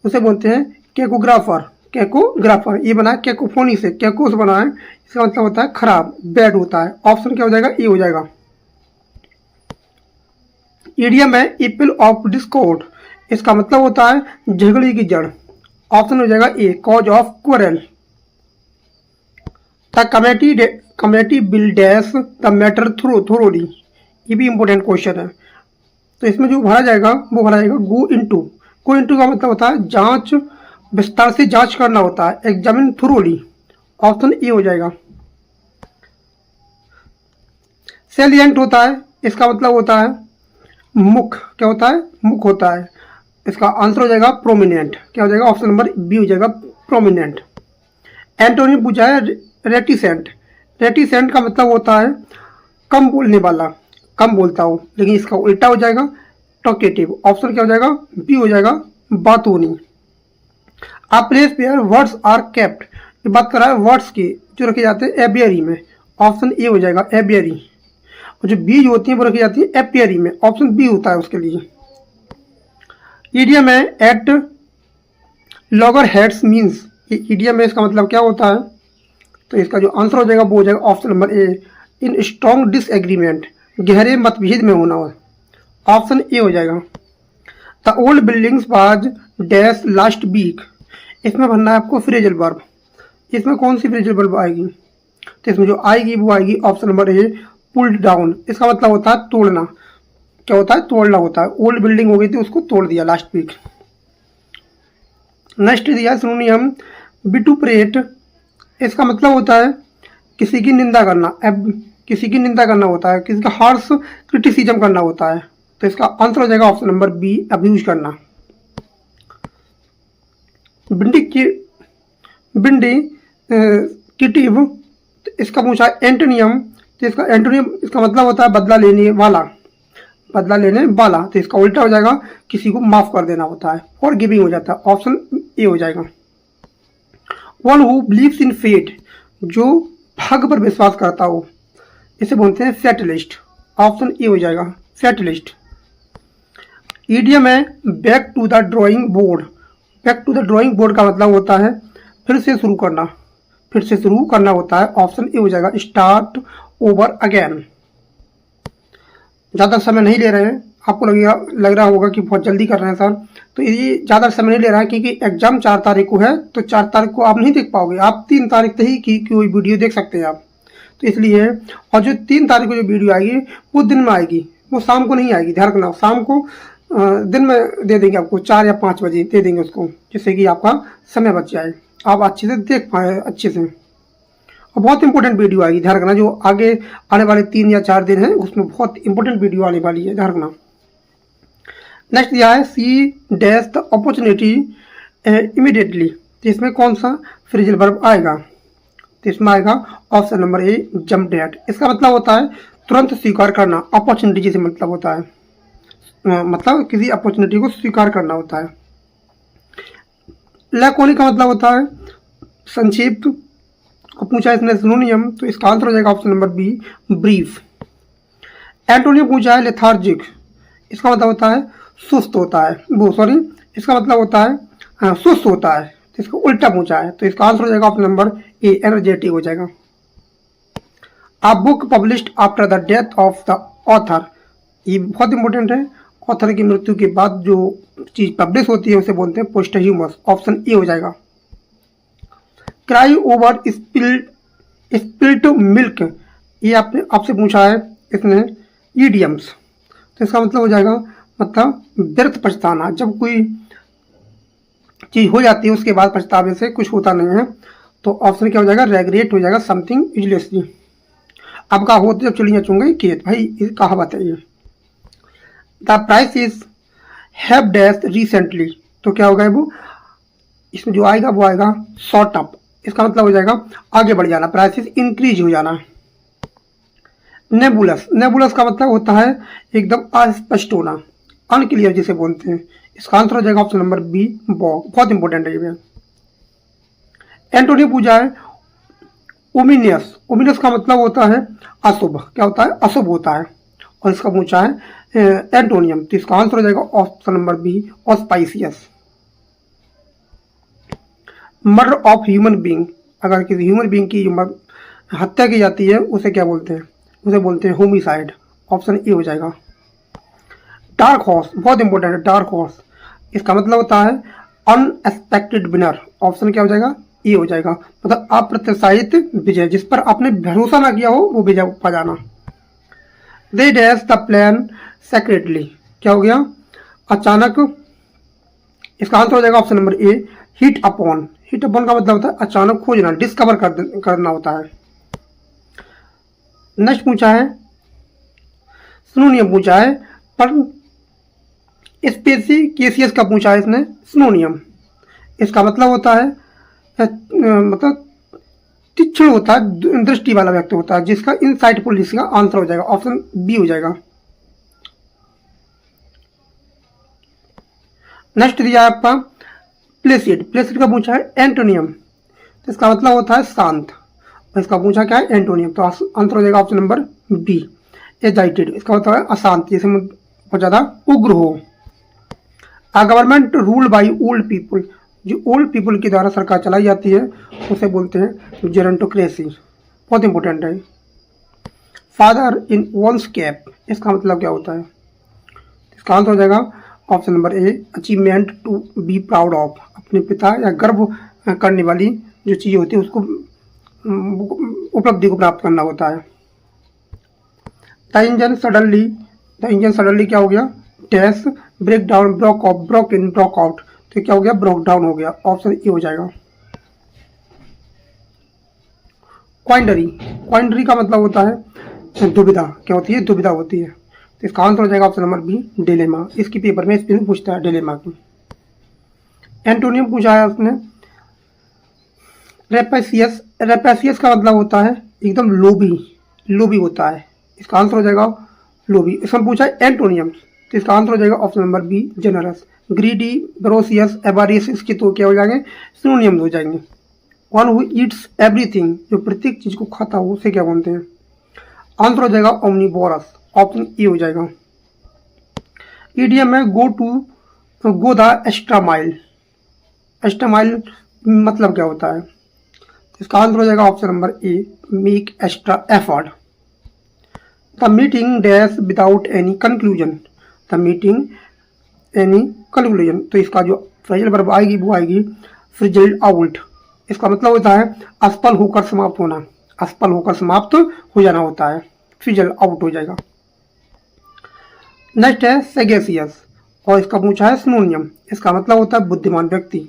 S1: उसे बोलते हैं कैकोग्राफर। कैकोग्राफर, ये बना है कैकोफोनी से, कैको से बना है, इसका मतलब होता है खराब, बैड होता है। ऑप्शन क्या हो जाएगा? ए हो जाएगा। इडियम है एपल ऑफ डिस्कॉर्ड। इसका मतलब होता है झगड़े की जड़। ऑप्शन हो जाएगा A, cause of quarrel. The committee will dash the matter thoroughly. ये भी इंपॉर्टेंट क्वेश्चन है। तो इसमें जो भरा जाएगा वो भरा जाएगा गो इनटू। गो इनटू का मतलब होता है जांच, विस्तार से जांच करना होता है, एग्जामिन थोरोली। ऑप्शन ए हो जाएगा। सेलिएंट होता है, इसका मतलब होता है मुख। क्या होता है? मुख होता है। इसका आंसर हो जाएगा प्रोमिनेंट। क्या हो जाएगा? ऑप्शन नंबर बी हो जाएगा, प्रोमिनेंट। एंटोनिम पूछा है रेटिसेंट। रेटिसेंट का मतलब होता है कम बोलने वाला, कम बोलता हो, लेकिन इसका उल्टा हो जाएगा टॉकेटिव। ऑप्शन क्या हो जाएगा? बी हो जाएगा, बातूनी। A place where words are kept, ये बात कर रहा है वर्ड्स की जो रखे जाते हैं एबियरी में। ऑप्शन ए हो जाएगा, एबियरी। और जो बीज होती हैं वो रखी जाती है एपियरी में। ऑप्शन बी होता है उसके लिए। ईडियम है एट लॉगर हेड्स मीन्स, ये ईडियम है, इसका मतलब क्या होता है? तो इसका जो आंसर हो जाएगा वो हो जाएगा option number A, in strong disagreement, गहरे मतभेद में होना हो। ऑप्शन ए हो जाएगा। The old buildings was dash last week. इसमें भरना है आपको फ्रेजल वर्ब। इसमें कौन सी फ्रेजल वर्ब आएगी? तो इसमें जो आएगी वो आएगी ऑप्शन नंबर ए, पुल्ड डाउन। इसका मतलब होता है तोड़ना। क्या होता है? तोड़ना होता है। ओल्ड बिल्डिंग हो गई थी, उसको तोड़ दिया लास्ट वीक। नेक्स्ट दिया सिनोनियम विटुपरेट। इसका मतलब होता है किसी की निंदा करना, किसी की निंदा करना होता है, किसी का हार्श क्रिटिसिज्म करना होता है। तो इसका आंसर हो जाएगा ऑप्शन नंबर बी, अब्यूज करना। विंडिकेटिव, इसका पूछा एंटोनियम। तो इसका एंटोनियम, इसका मतलब होता है बदला लेने वाला, बदला लेने वाला। तो इसका उल्टा हो जाएगा किसी को माफ कर देना होता है, और गिविंग हो जाता है। ऑप्शन ए हो जाएगा। One who believes in fate, जो भाग्य पर विश्वास करता हो, इसे बोलते हैं फैटलिस्ट। ऑप्शन ए हो जाएगा, फैटलिस्ट। ईडियम है back to the drawing board. Back to the drawing board का मतलब होता है फिर से शुरू करना, फिर से शुरू करना होता है। ऑप्शन ए हो जाएगा, स्टार्ट ओवर अगेन। ज़्यादा समय नहीं ले रहे हैं, आपको लग रहा होगा कि बहुत जल्दी कर रहे हैं सर, तो ये ज़्यादा समय नहीं ले रहा है क्योंकि एग्जाम 4 तारीख को है। तो 4 तारीख को आप नहीं देख पाओगे, आप 3 तारीख तक ही की कोई वीडियो देख सकते हैं आप, तो इसलिए। और जो 3 तारीख को जो वीडियो आएगी वो दिन में आएगी, वो शाम को नहीं आएगी, ध्यान रखना। शाम को दिन में दे देंगे आपको, 4 या 5 बजे दे देंगे उसको, जिससे कि आपका समय बच जाए, आप अच्छे से देख पाए अच्छे से। और बहुत इंपॉर्टेंट वीडियो आएगी, ध्यान रखना। जो आगे आने वाले 3 या 4 दिन है उसमें बहुत इंपॉर्टेंट वीडियो आने वाली है, ध्यान रखना। नेक्स्ट दिया है C dash the opportunity immediately. तो इसमें कौन सा फ्रेजल वर्ब आएगा? तो इसमें आएगा ऑप्शन नंबर ए, जंप एट। इसका मतलब होता है तुरंत स्वीकार करना। अपॉर्चुनिटी जैसे मतलब होता है, मतलब किसी अपॉर्चुनिटी को स्वीकार करना होता है। लैकोनिक का मतलब होता है संक्षिप्त। और पूछा इसने सिनोनियम, तो इसका आंसर हो जाएगा option number B, brief. Antonym पूछा है लेथार्जिक। इसका मतलब होता है सुस्त होता है, वो सॉरी, इसका मतलब होता है सुस्त होता है। तो इसका उल्टा पूछा है, तो इसका आंसर हो जाएगा ऑप्शन नंबर ए, एनर्जेटिक हो जाएगा। A book published after the death of the author. ये बहुत इंपॉर्टेंट है। ऑथर की मृत्यु के बाद जो चीज़ पब्लिश होती है उसे बोलते हैं पोस्टह्यूमस। ऑप्शन ए हो जाएगा। क्राई ओवर स्पिल्ट मिल्क, ये आपने आपसे पूछा है इसने ईडियम्स, तो इसका मतलब हो जाएगा मतलब व्यर्थ पछताना, जब कोई चीज हो जाती है उसके बाद पछतावे से कुछ होता नहीं है, तो ऑप्शन क्या हो जाएगा, रेग्रेट हो जाएगा समथिंग यूजलेसली। अब का होते जब चिड़िया चुन गई खेत, भाई ये कहावत है ये। The price is have dash recently, तो क्या होगा वो, इसमें जो आएगा वो आएगा शॉर्ट अप, इसका मतलब हो जाएगा आगे बढ़ जाना, प्राइस इज इंक्रीज हो जाना। नेबुलस, नेबुलस का मतलब होता है एकदम अस्पष्ट होना, अनक्लियर जिसे बोलते हैं, इसका आंसर हो जाएगा ऑप्शन नंबर बी बॉग, बहुत इंपॉर्टेंट है ये। एंटोनी पूछा है ओमिनियस, ओमिनियस का मतलब होता है अशुभ, क्या होता है, अशुभ होता है, और इसका पूछा है एंटोनियम, तो इसका आंसर हो जाएगा option number B auspicious. Murder of human being, अगर किसी ह्यूमन बीइंग की हत्या की जाती है उसे क्या बोलते हैं, उसे बोलते हैं होमिसाइड, ऑप्शन ए हो जाएगा। डार्क हॉर्स, बहुत इंपॉर्टेंट है डार्क हॉर्स, इसका मतलब होता है अनएक्सपेक्टेड विनर, ऑप्शन क्या हो जाएगा, ए हो जाएगा, मतलब अप्रत्याशित विजय, जिस पर आपने भरोसा ना किया हो वो विजय पा जाना। They dash the plan secretly, क्या हो गया, अचानक, इसका आंसर हो जाएगा ऑप्शन नंबर ए हिट अपॉन, हिट अपॉन का मतलब होता है अचानक खोजना, डिस्कवर करना होता है। नेक्स्ट पूछा है सिनोनियम पूछा है, पर स्पेसिकेसियस का पूछा है इसने सिनोनियम, इसका मतलब होता है मतलब तीक्ष्ण होता है, दृष्टि वाला व्यक्ति होता है, जिसका इनसाइटफुल, जिसका आंसर हो जाएगा ऑप्शन बी हो जाएगा। नेक्स्ट दिया है आपका प्लेसिड, प्लेसिड का पूछा है एंटोनियम, तो इसका मतलब होता है शांत, और इसका पूछा क्या है एंटोनियम, तो आंसर हो जाएगा ऑप्शन नंबर बी एजाइटेड, इसका मतलब है अशांत, जैसे बहुत ज्यादा उग्र हो। A government rule by old people, जो ओल्ड पीपल के द्वारा सरकार चलाई जाती है उसे बोलते हैं जेरोंटोक्रेसी, बहुत इंपॉर्टेंट है। फादर इन वंस कैप, इसका मतलब क्या होता है, इसका आंसर हो जाएगा option number A achievement to be proud of, अपने पिता या गर्व करने वाली जो चीज़ होती है उसको उपलब्धि को प्राप्त करना होता है। द इंजन सडनली क्या हो गया, dash break down, broke off, broke in, broke out, तो क्या हो गया, ब्रोक डाउन हो गया, ऑप्शन ए हो जाएगा। क्वाइंडरी, क्वाइंडरी का मतलब होता है दुविधा, क्या होती है, दुविधा होती है, तो इसका आंसर हो जाएगा ऑप्शन नंबर बी डिलेमा, इसकी पेपर में स्पेलिंग पूछता है डिलेमा की। एंटोनियम पूछा है उसने रेपेसियस, रेपेसियस का मतलब होता है एकदम लोभी, लोभी होता है, इसका आंसर हो जाएगा लोभी, इसमें पूछा है एंटोनियम, तो इसका आंसर हो जाएगा option number B generous. Greedy, voracious, avaricious के तो क्या हो जाएंगे, सिनोनियम्स हो जाएंगे। वन हु ईट्स एवरीथिंग, जो प्रत्येक चीज को खाता हो उसे क्या बोलते हैं, आंसर हो जाएगा ओमनीवोरस, ऑप्शन ए हो जाएगा। ईडियम है go the extra mile, extra mile मतलब क्या होता है, इसका आंसर हो जाएगा option number A make extra effort. The meeting dash without any conclusion, the meeting any conclusion, तो इसका जो फ्रेजल वर्ब आएगी वो आएगी फ्रिजल्ड आउट, इसका मतलब होता है असफल होकर समाप्त होना, असफल होकर समाप्त हो जाना होता है, फिजल आउट हो जाएगा। नेक्स्ट है सेगेसियस, और इसका पूछा है सिनोनियम, इसका मतलब होता है बुद्धिमान व्यक्ति,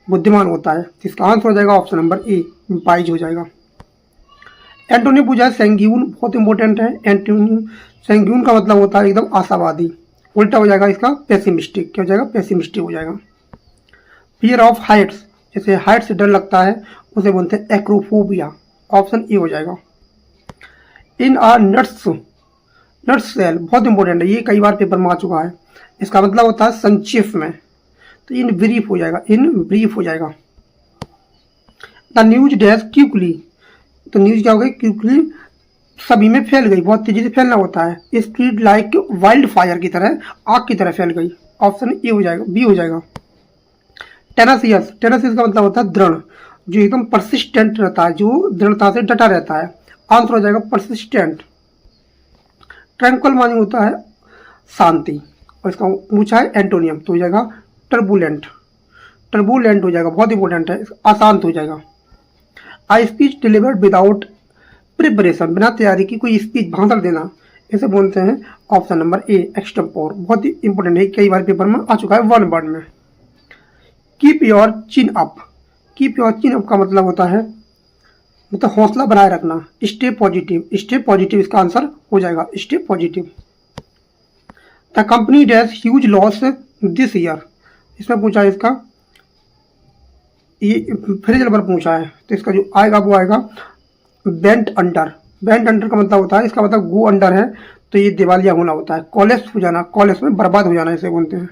S1: बुद्धिमान होता है, इसका आंसर हो जाएगा ऑप्शन नंबर ए वाइज हो जाएगा। एंटोनी पूछा है सैंग्यून, बहुत इंपॉर्टेंट है एंटोनी, सैंग्यून का मतलब होता है एकदम आशावादी, उल्टा हो जाएगा इसका पेसिमिस्टिक, क्या हो जाएगा, पेसिमिस्टिक हो जाएगा। फियर ऑफ हाइट्स, जैसे हाइट से डर लगता है उसे बोलते हैं एक्रोफोबिया, ऑप्शन ए हो जाएगा। In a nuts, nutshell, बहुत इंपॉर्टेंट है, ये कई बार पेपर में आ चुका है, इसका मतलब होता है संक्षेप में, तो इन ब्रीफ हो जाएगा, इन ब्रीफ हो जाएगा। द न्यूज डैश क्विकली, तो न्यूज क्या हो गई, क्विकली सभी में फैल गई, बहुत तेजी से फैलना होता है, स्प्रीड लाइक वाइल्ड फायर की तरह, आग की तरह फैल गई, ऑप्शन ए हो जाएगा, बी हो जाएगा। टेनासियस, टेनासियस का मतलब होता है दृढ़, जो एकदम परसिस्टेंट रहता है, जो दृढ़ता से डटा रहता है, आंसर हो जाएगा परसिस्टेंट। ट्रैंक्विल मानी होता है शांति, और इसका पूछा है एंटोनियम, तो हो जाएगा टर्बुलेंट, टर्बुलेंट हो जाएगा, बहुत इंपॉर्टेंट है, अशांत हो जाएगा। आई स्पीच डिलीवर्ड विदाउट प्रिपरेशन, बिना तैयारी की कोई स्पीच भाषण देना, इसे बोलते हैं ऑप्शन नंबर ए एक्सटेम्पोर। बहुत ही इंपॉर्टेंट है, कई बार पेपर में आ चुका है 1 वर्ड में। Keep your chin up, keep your chin up का मतलब होता है मतलब हौसला बनाए रखना। स्टे पॉजिटिव, स्टे पॉजिटिव इसका आंसर हो जाएगा, stay positive. The company dash huge loss this year, इसमें पूछा है इसका, ये फ्रेजल वर्ब पूछा है, तो इसका जो आएगा वो आएगा बेंट अंडर। बेंट अंडर का मतलब होता है, इसका मतलब गो अंडर है, तो ये दिवालिया होना होता है, कॉलेज हो जाना, कॉलेज में बर्बाद हो जाना इसे बोलते हैं।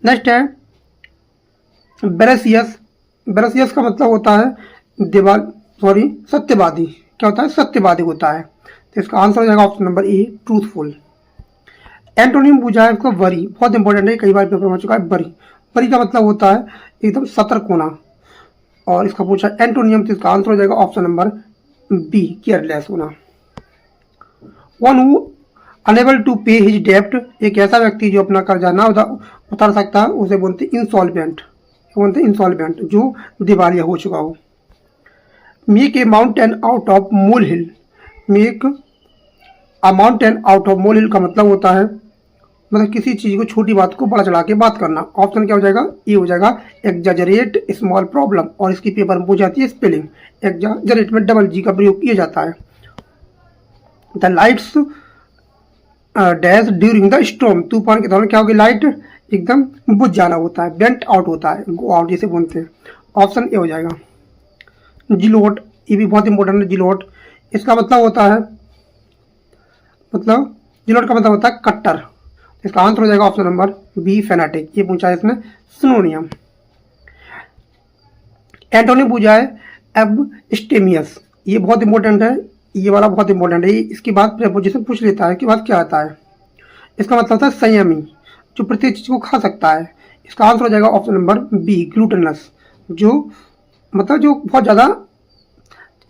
S1: नेक्स्ट है बेरेसियस। बेरेसियस का मतलब होता है सत्यवादी, क्या होता है, सत्यवादी होता है, तो इसका आंसर हो जाएगा ऑप्शन नंबर ए ट्रूथफुल। एंटोनिम पूछा है इसको वरी, बहुत इंपॉर्टेंट है, कई बार पेपर में आ चुका है वरी। वरी का मतलब होता है एकदम सतर्क होना, और इसका पूछा एंटोनियम, तो इसका आंसर हो जाएगा ऑप्शन नंबर बी केयरलेस होना। वन हु अनेबल टू पे हिज डेप्ट, एक ऐसा व्यक्ति जो अपना कर्जा ना उतार सकता, उसे बोलते इंसॉल्वेंट, बोलते इंसॉल्वेंट, जो दिवालिया हो चुका हो। Make a mountain out of molehill, make a mountain out of molehill का मतलब होता है मतलब किसी चीज को, छोटी बात को बड़ा चढ़ा के बात करना। ऑप्शन क्या हो जाएगा, ये हो जाएगा एग्जैजरेट स्मॉल प्रॉब्लम, और इसकी पेपर में पूछ जाती है स्पेलिंग। एग्जैजरेट में डबल जी का प्रयोग किया जाता है। The lights dash during the storm, तूफान के दौरान क्या होगी, लाइट एकदम बुझ जाना होता है, बेंट आउट होता है, गो आउट जिसे बोलते हैं। ऑप्शन ए हो जाएगा। जिलोट, ये भी बहुत इंपॉर्टेंट है। जिलोट इसका मतलब होता है मतलब जिलोट का मतलब होता है कट्टर, इसका आंसर हो जाएगा ऑप्शन नंबर बी फेनाटिक। ये पूछा है इसमें सिनोनियम। एंटोनिम पूछा है एब्स्टेमियस, ये बहुत इंपॉर्टेंट है, ये वाला बहुत इंपॉर्टेंट है, इसकी बात प्रेपोजिशन पूछ लेता है कि बात क्या आता है। इसका मतलब होता है संयमी, जो प्रत्येक चीज को खा सकता है। इसका आंसर हो जाएगा ऑप्शन नंबर बी ग्लूटेनस, जो मतलब जो बहुत ज़्यादा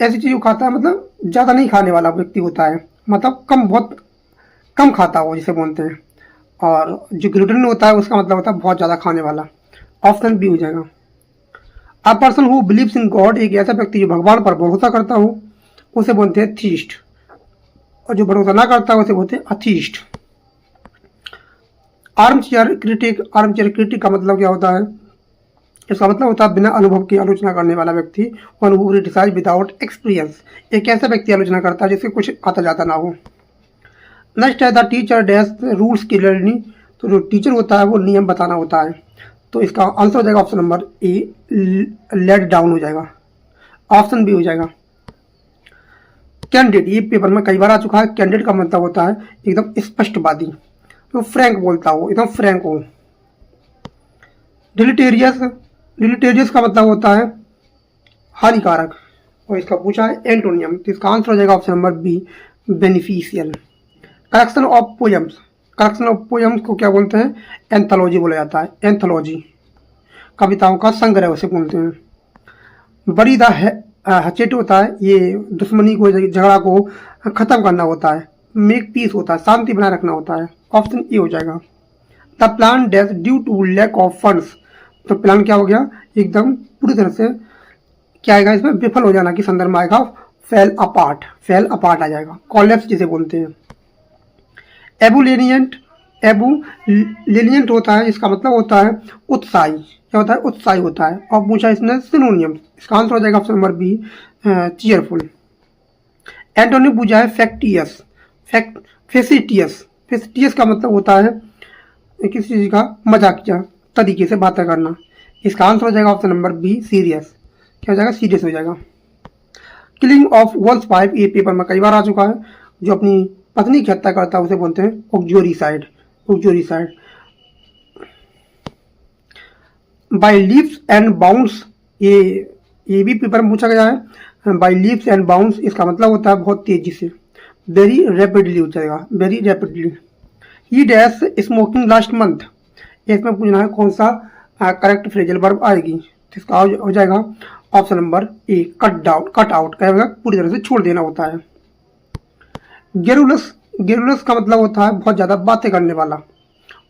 S1: ऐसी चीज़ को खाता है, मतलब ज़्यादा नहीं खाने वाला व्यक्ति होता है, मतलब बहुत कम खाता हो जिसे बोलते हैं। और जो ग्लूटेन होता है उसका मतलब होता है बहुत ज़्यादा खाने वाला। ऑप्शन बी हो जाएगा। अ person who believes in God, एक ऐसा व्यक्ति जो भगवान पर भरोसा करता हो, उसे बोलते हैं थीस्ट, और जो भरोसा ना करता है उसे बोलते हैं atheist. Arm chair critic, arm chair critic का मतलब क्या होता है, इसका मतलब होता है बिना अनुभव की आलोचना करने वाला व्यक्ति। One who criticise without experience, एक ऐसा व्यक्ति आलोचना करता है जिससे कुछ आता जाता ना हो। नेक्स्ट है the teacher dash rules clearly, तो जो टीचर होता है वो नियम बताना होता है, तो इसका आंसर हो जाएगा option number A let down हो जाएगा। ऑप्शन बी हो जाएगा। कैंडिडेट, ये पेपर में कई बार आ चुका है। कैंडिडेट का मतलब होता है एकदम स्पष्टवादी, तो फ्रैंक बोलता हो, एकदम फ्रैंक हो। डिलीटेरियस, डिलीटेरियस का मतलब होता है हानिकारक, और इसका पूछा है एंटोनियम, तो इसका आंसर हो जाएगा option number be beneficial. Collection of poems, collection of poems को क्या बोलते हैं, एंथोलॉजी बोला जाता है। एंथोलॉजी कविताओं का संग्रह उसे बोलते हैं। बड़ी द हचेट होता है, ये दुश्मनी को, झगड़ा को खत्म करना होता है। मेक पीस होता है, शांति बनाए रखना होता है। ऑप्शन ए हो जाएगा। The plan dash due to lack of funds, तो प्लान क्या हो गया, एकदम पूरी तरह से क्या आएगा इसमें, विफल हो जाना की संदर्भ में आएगा, फेल अपार्ट, फेल अपार्ट आ जाएगा, कॉलेप्स जिसे बोलते हैं। एबुलेनियंट, एबुलेनियंट होता है, इसका मतलब होता है उत्साही, क्या होता है, उत्साही होता है। और पूछा इसने सिनोनियम, इसका आंसर हो जाएगा option number B cheerful. Antonym पूछा है फैक्टियस, फेसिटियस, फेसिटियस का मतलब होता है किसी चीज का मजाकिया तरीके से बातें करना। इसका आंसर हो जाएगा ऑप्शन नंबर बी सीरियस, क्या हो जाएगा, सीरियस हो जाएगा। किलिंग ऑफ वंस वाइफ, ये पेपर में कई बार आ चुका है, जो अपनी पत्नी की हत्या करता है उसे बोलते हैं उक्जोरीसाइड, उक्जोरीसाइड। बाय लीप्स एंड बाउंड्स, ये भी पेपर में पूछा गया है। बाय लीप्स एंड बाउंड्स इसका मतलब होता है बहुत तेजी से, वेरी रैपिडली हो जाएगा, वेरी रैपिडली। ही डैश स्मोकिंग लास्ट मंथ, इसमें पूछना है कौन सा करेक्ट फ्रेजल वर्ब आएगी, तो इसका हो जाएगा ऑप्शन नंबर ए कट डाउन, कट आउट, क्या पूरी तरह से छोड़ देना होता है। गेरुलस, गेरुलस का मतलब होता है बहुत ज्यादा बातें करने वाला,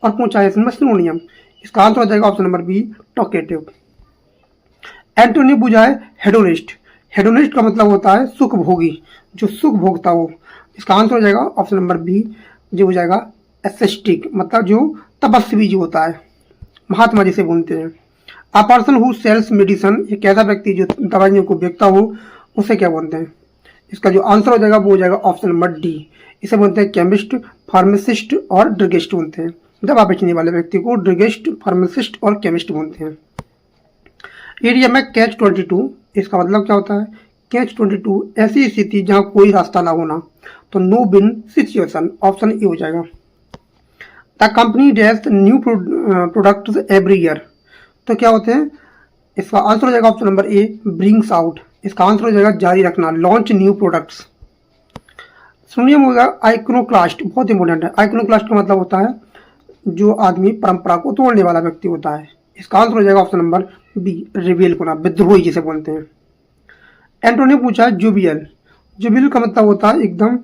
S1: और पूछा है इसमें सिनोनियम, इसका आंसर हो जाएगा option number B talkative. Antonym पूछा है हेडोनिस्ट, हेडोनिस्ट का मतलब होता है सुख भोगी, जो सुख भोगता हो। इसका आंसर हो जाएगा ऑप्शन नंबर बी, जो हो जाएगा एसेस्टिक, मतलब जो तपस्वी जो होता है, महात्मा जिसे बोलते हैं। A person who sells medicine, एक ऐसा व्यक्ति जो दवाइयों को बेचता हो, उसे क्या बोलते हैं? इसका जो आंसर हो जाएगा वो हो जाएगा ऑप्शन नंबर डी, इसे बोलते हैं केमिस्ट, फार्मासिस्ट और ड्रगिस्ट बोलते हैं। दवा बेचने वाले व्यक्ति को ड्रगिस्ट, फार्मासिस्ट और केमिस्ट बोलते हैं। एरिया में कैच 22, इसका मतलब क्या होता है? कैच 22 ऐसी स्थिति जहां कोई रास्ता ना होना, तो no win situation, option A हो जाएगा। The company dash new products every year, तो क्या होते हैं? इसका आंसर हो जाएगा option number A, brings out. इसका आंसर हो जाएगा जारी रखना, लॉन्च न्यू प्रोडक्ट्स। सुनिए होगा आइकोनोक्लास्ट, बहुत इंपॉर्टेंट है। आइकोनोक्लास्ट का मतलब होता है जो आदमी परंपरा को तोड़ने वाला व्यक्ति होता है। इसका आंसर हो जाएगा ऑप्शन नंबर बी, रिबेल होना, विद्रोही जिसे बोलते हैं। एंटोनी पूछा है जुबियल, जुबियल का मतलब होता है एकदम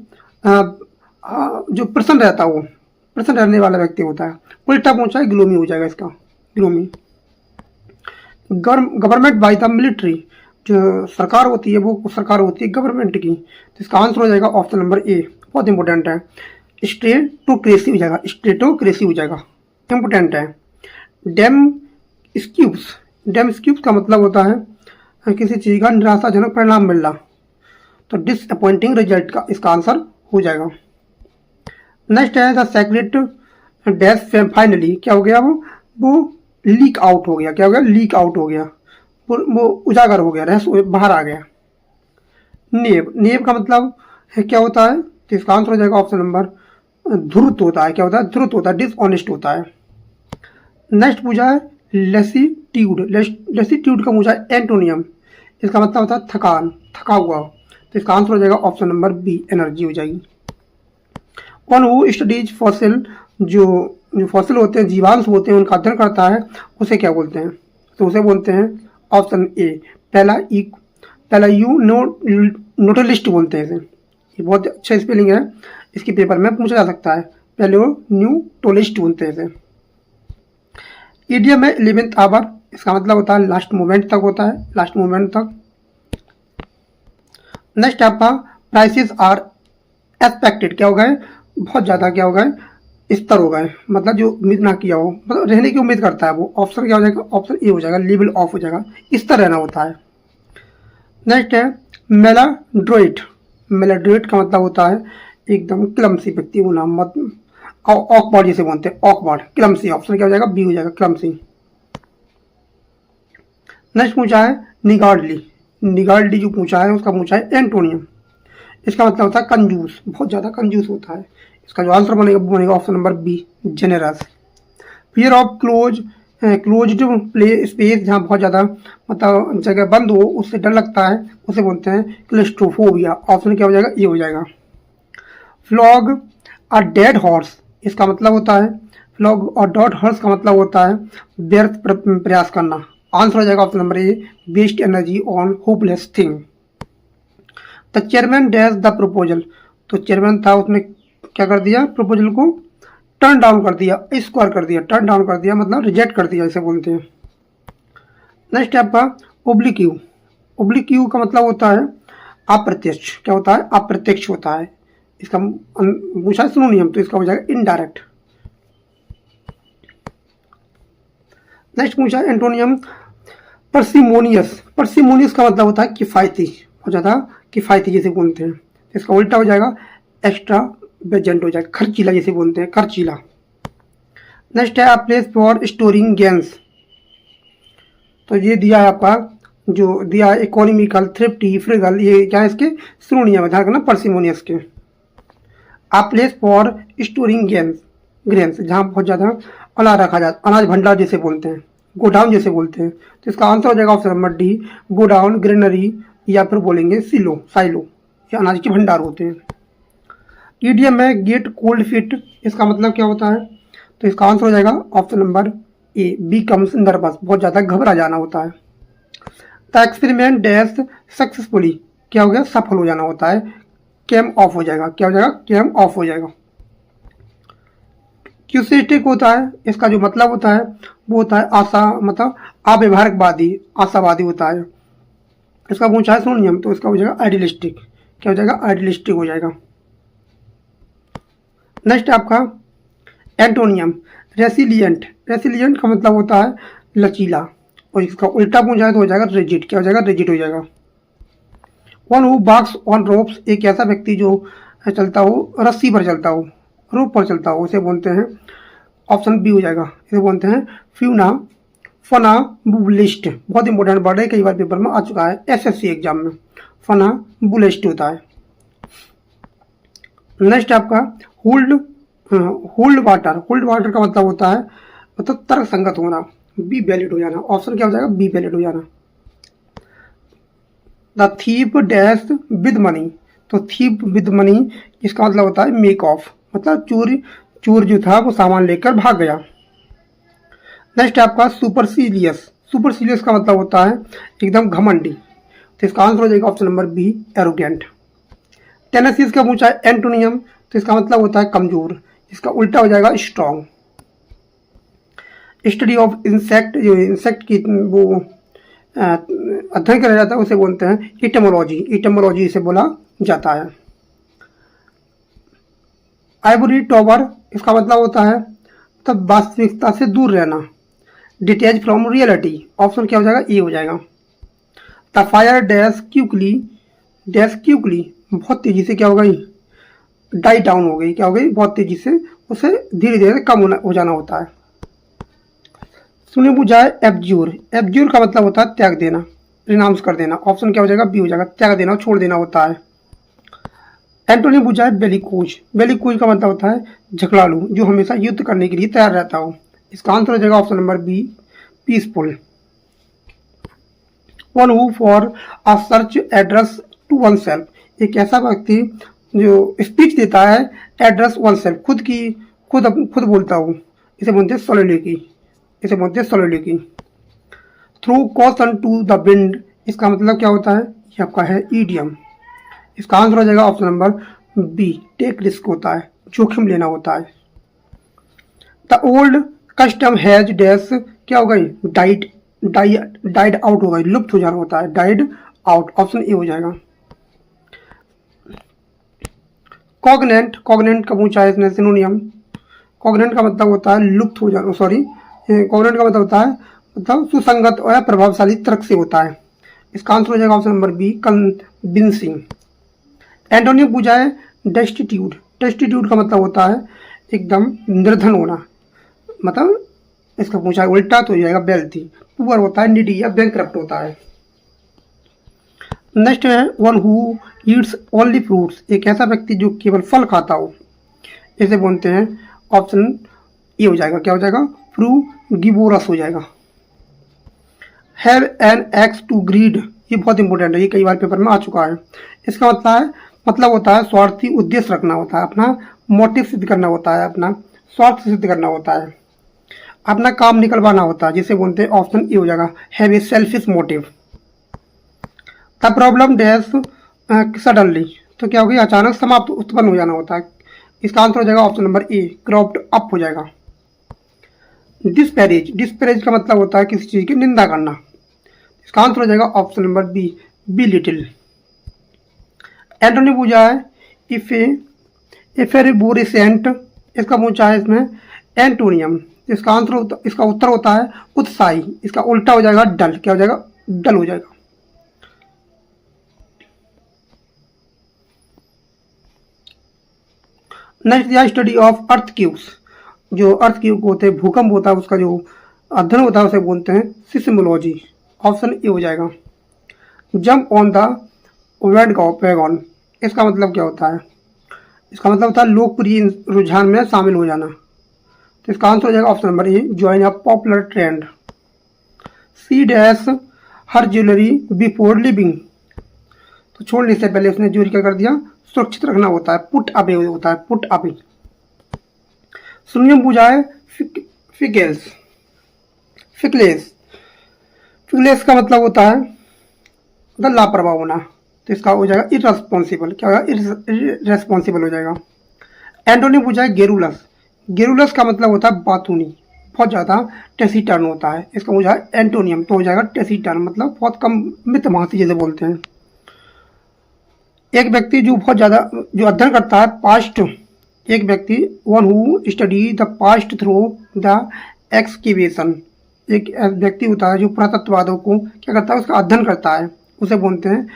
S1: जो प्रसन्न रहता हो, प्रसन्न रहने वाला व्यक्ति होता है। उल्टा पूछा है ग्लोमी हो जाएगा इसका, gloomy. Government by the military, जो सरकार होती है वो सरकार होती है गवर्नमेंट की, तो इसका आंसर हो जाएगा ऑप्शन नंबर ए, बहुत इंपॉर्टेंट है। स्टेटोक्रेसी हो जाएगा, स्टेटोक्रेसी हो जाएगा, इंपॉर्टेंट है। डेम स्क्यूब्स, डेम स्क्यूब्स का मतलब होता है किसी चीज़ का निराशाजनक परिणाम मिलना, तो डिसअपॉइंटिंग रिजल्ट का इसका आंसर हो जाएगा। नेक्स्ट है द सेक्रेट डैश फाइनली, क्या हो गया? वो लीक आउट हो गया, क्या हो गया? लीक आउट हो गया, वो उजागर हो गया, रहस्य बाहर आ गया। नेब, नेब का मतलब है क्या होता है? तो इसका आंसर हो जाएगा ऑप्शन नंबर ध्रुत होता है, क्या होता है? ध्रुत होता है, डिसऑनेस्ट होता है। नेक्स्ट पूछा है लेसीट्यूड, लेसीट्यूड का पूछा है एंटोनियम, इसका मतलब होता है थकान, थका हुआ, तो इसका आंसर हो जाएगा ऑप्शन नंबर बी, एनर्जी हो जाएगी। वन हु स्टडीज फॉसिल, जो फॉसिल होते हैं, जीवांश होते हैं, उनका अध्ययन करता है, उसे क्या बोलते हैं? तो उसे बोलते हैं ऑप्शन ए, पहला यू नोटलिस्ट बोलते हैं इसे। ये बहुत अच्छा स्पेलिंग है, इसके पेपर में पूछा जा सकता है। पहले वो न्यूटोलिस्ट बोलते हैं इसे। ईडियम है 11th आवर, इसका मतलब होता है लास्ट मोमेंट तक होता है, लास्ट मोमेंट तक। नेक्स्ट आपका प्राइसेस आर एक्सपेक्टेड, क्या हो गए? बहुत ज़्यादा क्या हो गए? स्तर हो गए, मतलब जो उम्मीद ना किया हो, मतलब रहने की उम्मीद करता है वो। ऑप्शन क्या हो जाएगा? ऑप्शन ए हो जाएगा, लेवल ऑफ हो जाएगा, स्तर रहना होता है। नेक्स्ट है मेलाड्रोइट, मेलाड्रोइट का मतलब होता है एकदम क्लमसी व्यक्ति होना, मत ऑकवर्ड जिसे बोलते हैं, ऑकवर्ड, क्लमसी। ऑप्शन क्या हो जाएगा? बी हो जाएगा, क्लमसी। नेक्स्ट पूछा है निगार्डली, निगार्डली जो पूछा है उसका पूछा है एंटोनियम, इसका मतलब होता है कंजूस, बहुत ज़्यादा कंजूस होता है। इसका जो आंसर बनेगा option number B, generous. Fear of closed play space, जहाँ बहुत ज़्यादा मतलब जगह बंद हो, उससे डर लगता है, उसे बोलते हैं क्लिस्ट्रोफोबिया। ऑप्शन क्या हो जाएगा? ये हो जाएगा। फ्लॉग अ डेड हॉर्स, इसका मतलब होता है फ्लॉग और डेड हॉर्स का मतलब होता है व्यर्थ प्रयास करना। आंसर हो जाएगा option number A, waste energy on hopeless thing. The chairman dash the proposal, तो चेयरमैन था, उसने क्या कर दिया? प्रपोजल को टर्न डाउन कर दिया, स्क्वायर कर दिया, टर्न डाउन कर दिया मतलब रिजेक्ट कर दिया, इसे बोलते हैं। नेक्स्ट है आपका ओब्लिक्यू, ओब्लिक्यू का मतलब होता है अप्रत्यक्ष, क्या होता है? अप्रत्यक्ष होता है। इसका पूछा सिनोनियम, तो इसका हो जाएगा इनडायरेक्ट। नेक्स्ट पूछा एंटोनियम पर्सिमोनियस, पर्सिमोनियस का मतलब होता है किफ़ायती, बहुत ज़्यादा किफ़ायती जिसे बोलते हैं। इसका उल्टा हो जाएगा एक्स्ट्रा वेजेंट हो जाएगा, खर्चीला जिसे बोलते हैं, खर्चीला। नेक्स्ट है प्लेस फॉर स्टोरिंग गेम्स, तो ये दिया है आपका, जो दिया है इकोनॉमिकल, थ्रिफ्टी, फ्रिगल, ये क्या है? इसके सिनोनियम है, ध्यान रखना पर्सिमोनियस के। आप place for storing games, grains, जहाँ बहुत ज़्यादा अनाज रखा जाता, अनाज भंडार जिसे बोलते हैं, गोडाउन जिसे बोलते हैं, तो इसका आंसर हो जाएगा option number D, godown, granary, या फिर बोलेंगे सिलो, साइलो, ये अनाज के भंडार होते हैं। ईडियम है गेट कोल्ड फिट, इसका मतलब क्या होता है? तो इसका आंसर हो जाएगा ऑप्शन नंबर ए, बिकम्स नर्वस, बहुत ज़्यादा घबरा जाना होता है। द एक्सपेरिमेंट डैश सक्सेसफुली, क्या हो गया? सफल हो जाना होता है, केम ऑफ हो जाएगा, क्या हो जाएगा? केम ऑफ हो जाएगा। क्यूसेटिक होता है, इसका जो मतलब होता है वो होता है आशा, मतलब अव्यवहारिकवादी, आशावादी होता है। इसका पूछा है सिनोनियम, तो इसका हो जाएगा आइडियलिस्टिक। क्या हो जाएगा? आइडियलिस्टिक हो जाएगा। नेक्स्ट है आपका एंटोनियम, रेसिलियंट। रेसिलियंट का मतलब होता है लचीला, और इसका उल्टा पूछा है तो हो जाएगा रिजिड। क्या हो जाएगा? रिजिड हो जाएगा। One who walks on ropes, एक ऐसा व्यक्ति जो चलता हो, रस्सी पर चलता हो, रोप पर चलता हो, उसे बोलते हैं, ऑप्शन बी हो जाएगा, इसे बोलते हैं फ्यूना फनाबुलिस्ट। बहुत इंपॉर्टेंट वर्ड है, कई बार पेपर में आ चुका है एसएससी एग्जाम में। फनाबुलिस्ट होता है। नेक्स्ट आपका hold, hold water. Hold water का मतलब होता है मतलब तर्क संगत होना, बी वैलिड हो जाना। ऑप्शन क्या हो जाएगा? बी वैलिड हो जाना। The thief dash with money, तो थीप विद मनी इसका मतलब होता है मेक ऑफ, मतलब चोर जो था वो सामान लेकर भाग गया। नेक्स्ट है आपका सुपरसीलियस। सुपरसीलियस का मतलब होता है एकदम घमंडी, तो इसका आंसर हो जाएगा ऑप्शन नंबर बी, एरोगेंट। टेनेसिस का पूछा है एंटोनियम, तो इसका मतलब होता है कमजोर, इसका उल्टा हो जाएगा स्ट्रॉन्ग। स्टडी ऑफ इंसेक्ट, जो इंसेक्ट की वो अध्ययन करा जाता है उसे बोलते हैं इटमोलॉजी। इटमोलॉजी इसे बोला जाता है। आइवरी टॉवर, इसका मतलब होता है तब वास्तविकता से दूर रहना, डिटैच फ्रॉम रियलिटी। ऑप्शन क्या हो जाएगा? ए हो जाएगा। The fire dash quickly, dash quickly बहुत तेजी से क्या हो गई? डाई डाउन हो गई। क्या हो गई? बहुत तेजी से, उसे धीरे धीरे कम हो जाना होता है। सुनिए पूछा है एब्ज्यूर। एब्ज्यूर का मतलब होता है त्याग देना, रिनाउंस कर देना। ऑप्शन क्या हो जाएगा? बी हो जाएगा, त्याग देना, छोड़ देना होता है। एंटोनी पूछा है बेलिकूज। बेलिकूज का मतलब होता है झगड़ालू, जो हमेशा युद्ध करने के लिए तैयार रहता हो। इसका आंसर हो जाएगा option number B, peaceful. One who for a search address to oneself, एक ऐसा व्यक्ति जो स्पीच देता है एड्रेस वन सेल्फ, खुद बोलता हूँ, इसे बोलते हैं सोलोलिकी। इसे बोलते हैं soliloquy. Throw caution to the wind, इसका मतलब क्या होता है? ये आपका है ईडियम। इसका आंसर हो जाएगा option number B, take risk होता है, जोखिम लेना होता है। The old custom has dash, क्या हो गई? डाइड आउट हो गई, लुप्त हो जाना होता है, डाइड आउट। ऑप्शन ए हो जाएगा। कॉग्नेंट, कॉग्नेंट का पूछा है इसने सिनोनियम। कॉग्नेंट का मतलब होता है लुप्त हो जाना, सॉरी, कॉग्नेंट का मतलब होता है मतलब सुसंगत और प्रभावशाली तर्क से होता है। इसका आंसर हो जाएगा option number B, convincing. Antonym पूछा है डेस्टिट्यूट। डेस्टिट्यूट का मतलब होता है एकदम निर्धन होना, मतलब इसका पूछा है उल्टा तो हो जाएगा वेल्थी। पुअर होता है नीडी या बैंकरप्ट होता है। नेक्स्ट है one who Yeats only fruits, एक ऐसा व्यक्ति जो केवल फल खाता हो, इसे बोलते हैं, ऑप्शन ए हो जाएगा। क्या हो जाएगा? फ्रूगिवोरस हो जाएगा। Have an X to grid, ये बहुत इंपॉर्टेंट है, ये कई बार पेपर में आ चुका है। इसका मतलब होता है स्वार्थी उद्देश्य रखना होता है, अपना मोटिव सिद्ध करना होता है, अपना स्वार्थ सिद्ध करना होता है, अपना काम निकलवाना होता है, जिसे बोलते हैं, ऑप्शन ए हो जाएगा, have a selfish motive. The problem dash suddenly, तो क्या होगी? अचानक समाप्त, उत्पन्न हो जाना होता है। इसका आंसर हो जाएगा ऑप्शन नंबर ए, क्रॉप्ड अप हो जाएगा। डिस्पैरेज, डिस्पैरेज का मतलब होता है किसी चीज़ की निंदा करना। इसका आंसर हो जाएगा option number B, belittle. Antonym पूछा है इफेरिबोरिसेंट, इसका पूछा है इसमें एंटोनियम। इसका आंसर, इसका उत्तर होता है उत्साही, इसका उल्टा हो जाएगा डल। क्या हो जाएगा? डल हो जाएगा। नेक्स्ट दिया स्टडी ऑफ अर्थ क्यूब्स, जो अर्थ क्यूब होते हैं, भूकंप होता है, उसका जो अध्ययन होता है उसे बोलते हैं सिस्मोलॉजी। ऑप्शन ए हो जाएगा। जंप ऑन द वैगन, इसका मतलब क्या होता है? इसका मतलब होता है लोकप्रिय रुझान में शामिल हो जाना। तो इसका आंसर हो जाएगा option number A, join a popular trend. C dash her jewellery before leaving, तो छोड़ने से पहले उसने ज्वेलरी क्या कर दिया? सुरक्षित रखना होता है, पुट अवे होता है, पुट अवे। सुनियम पूछा है फिकलेस। फिकलेस का मतलब होता है मतलब लापरवाह होना, तो इसका हो जाएगा इररेस्पॉन्सिबल। क्या होगा? इररेस्पॉन्सिबल हो जाएगा। एंटोनी पूछा है गेरुलस। गेरुलस का मतलब होता है बातूनी, बहुत ज़्यादा टेसिटर्न होता है। इसका हो जाएगा एंटोनियम, तो हो जाएगा टेसिटर्न, मतलब बहुत कम मितभाषी जैसे बोलते हैं। एक व्यक्ति जो बहुत ज़्यादा जो अध्ययन करता है पास्ट, एक व्यक्ति one who study the past through the excavation, एक व्यक्ति होता है जो पुरातत्ववादों को क्या करता है, उसका अध्ययन करता है, उसे बोलते हैं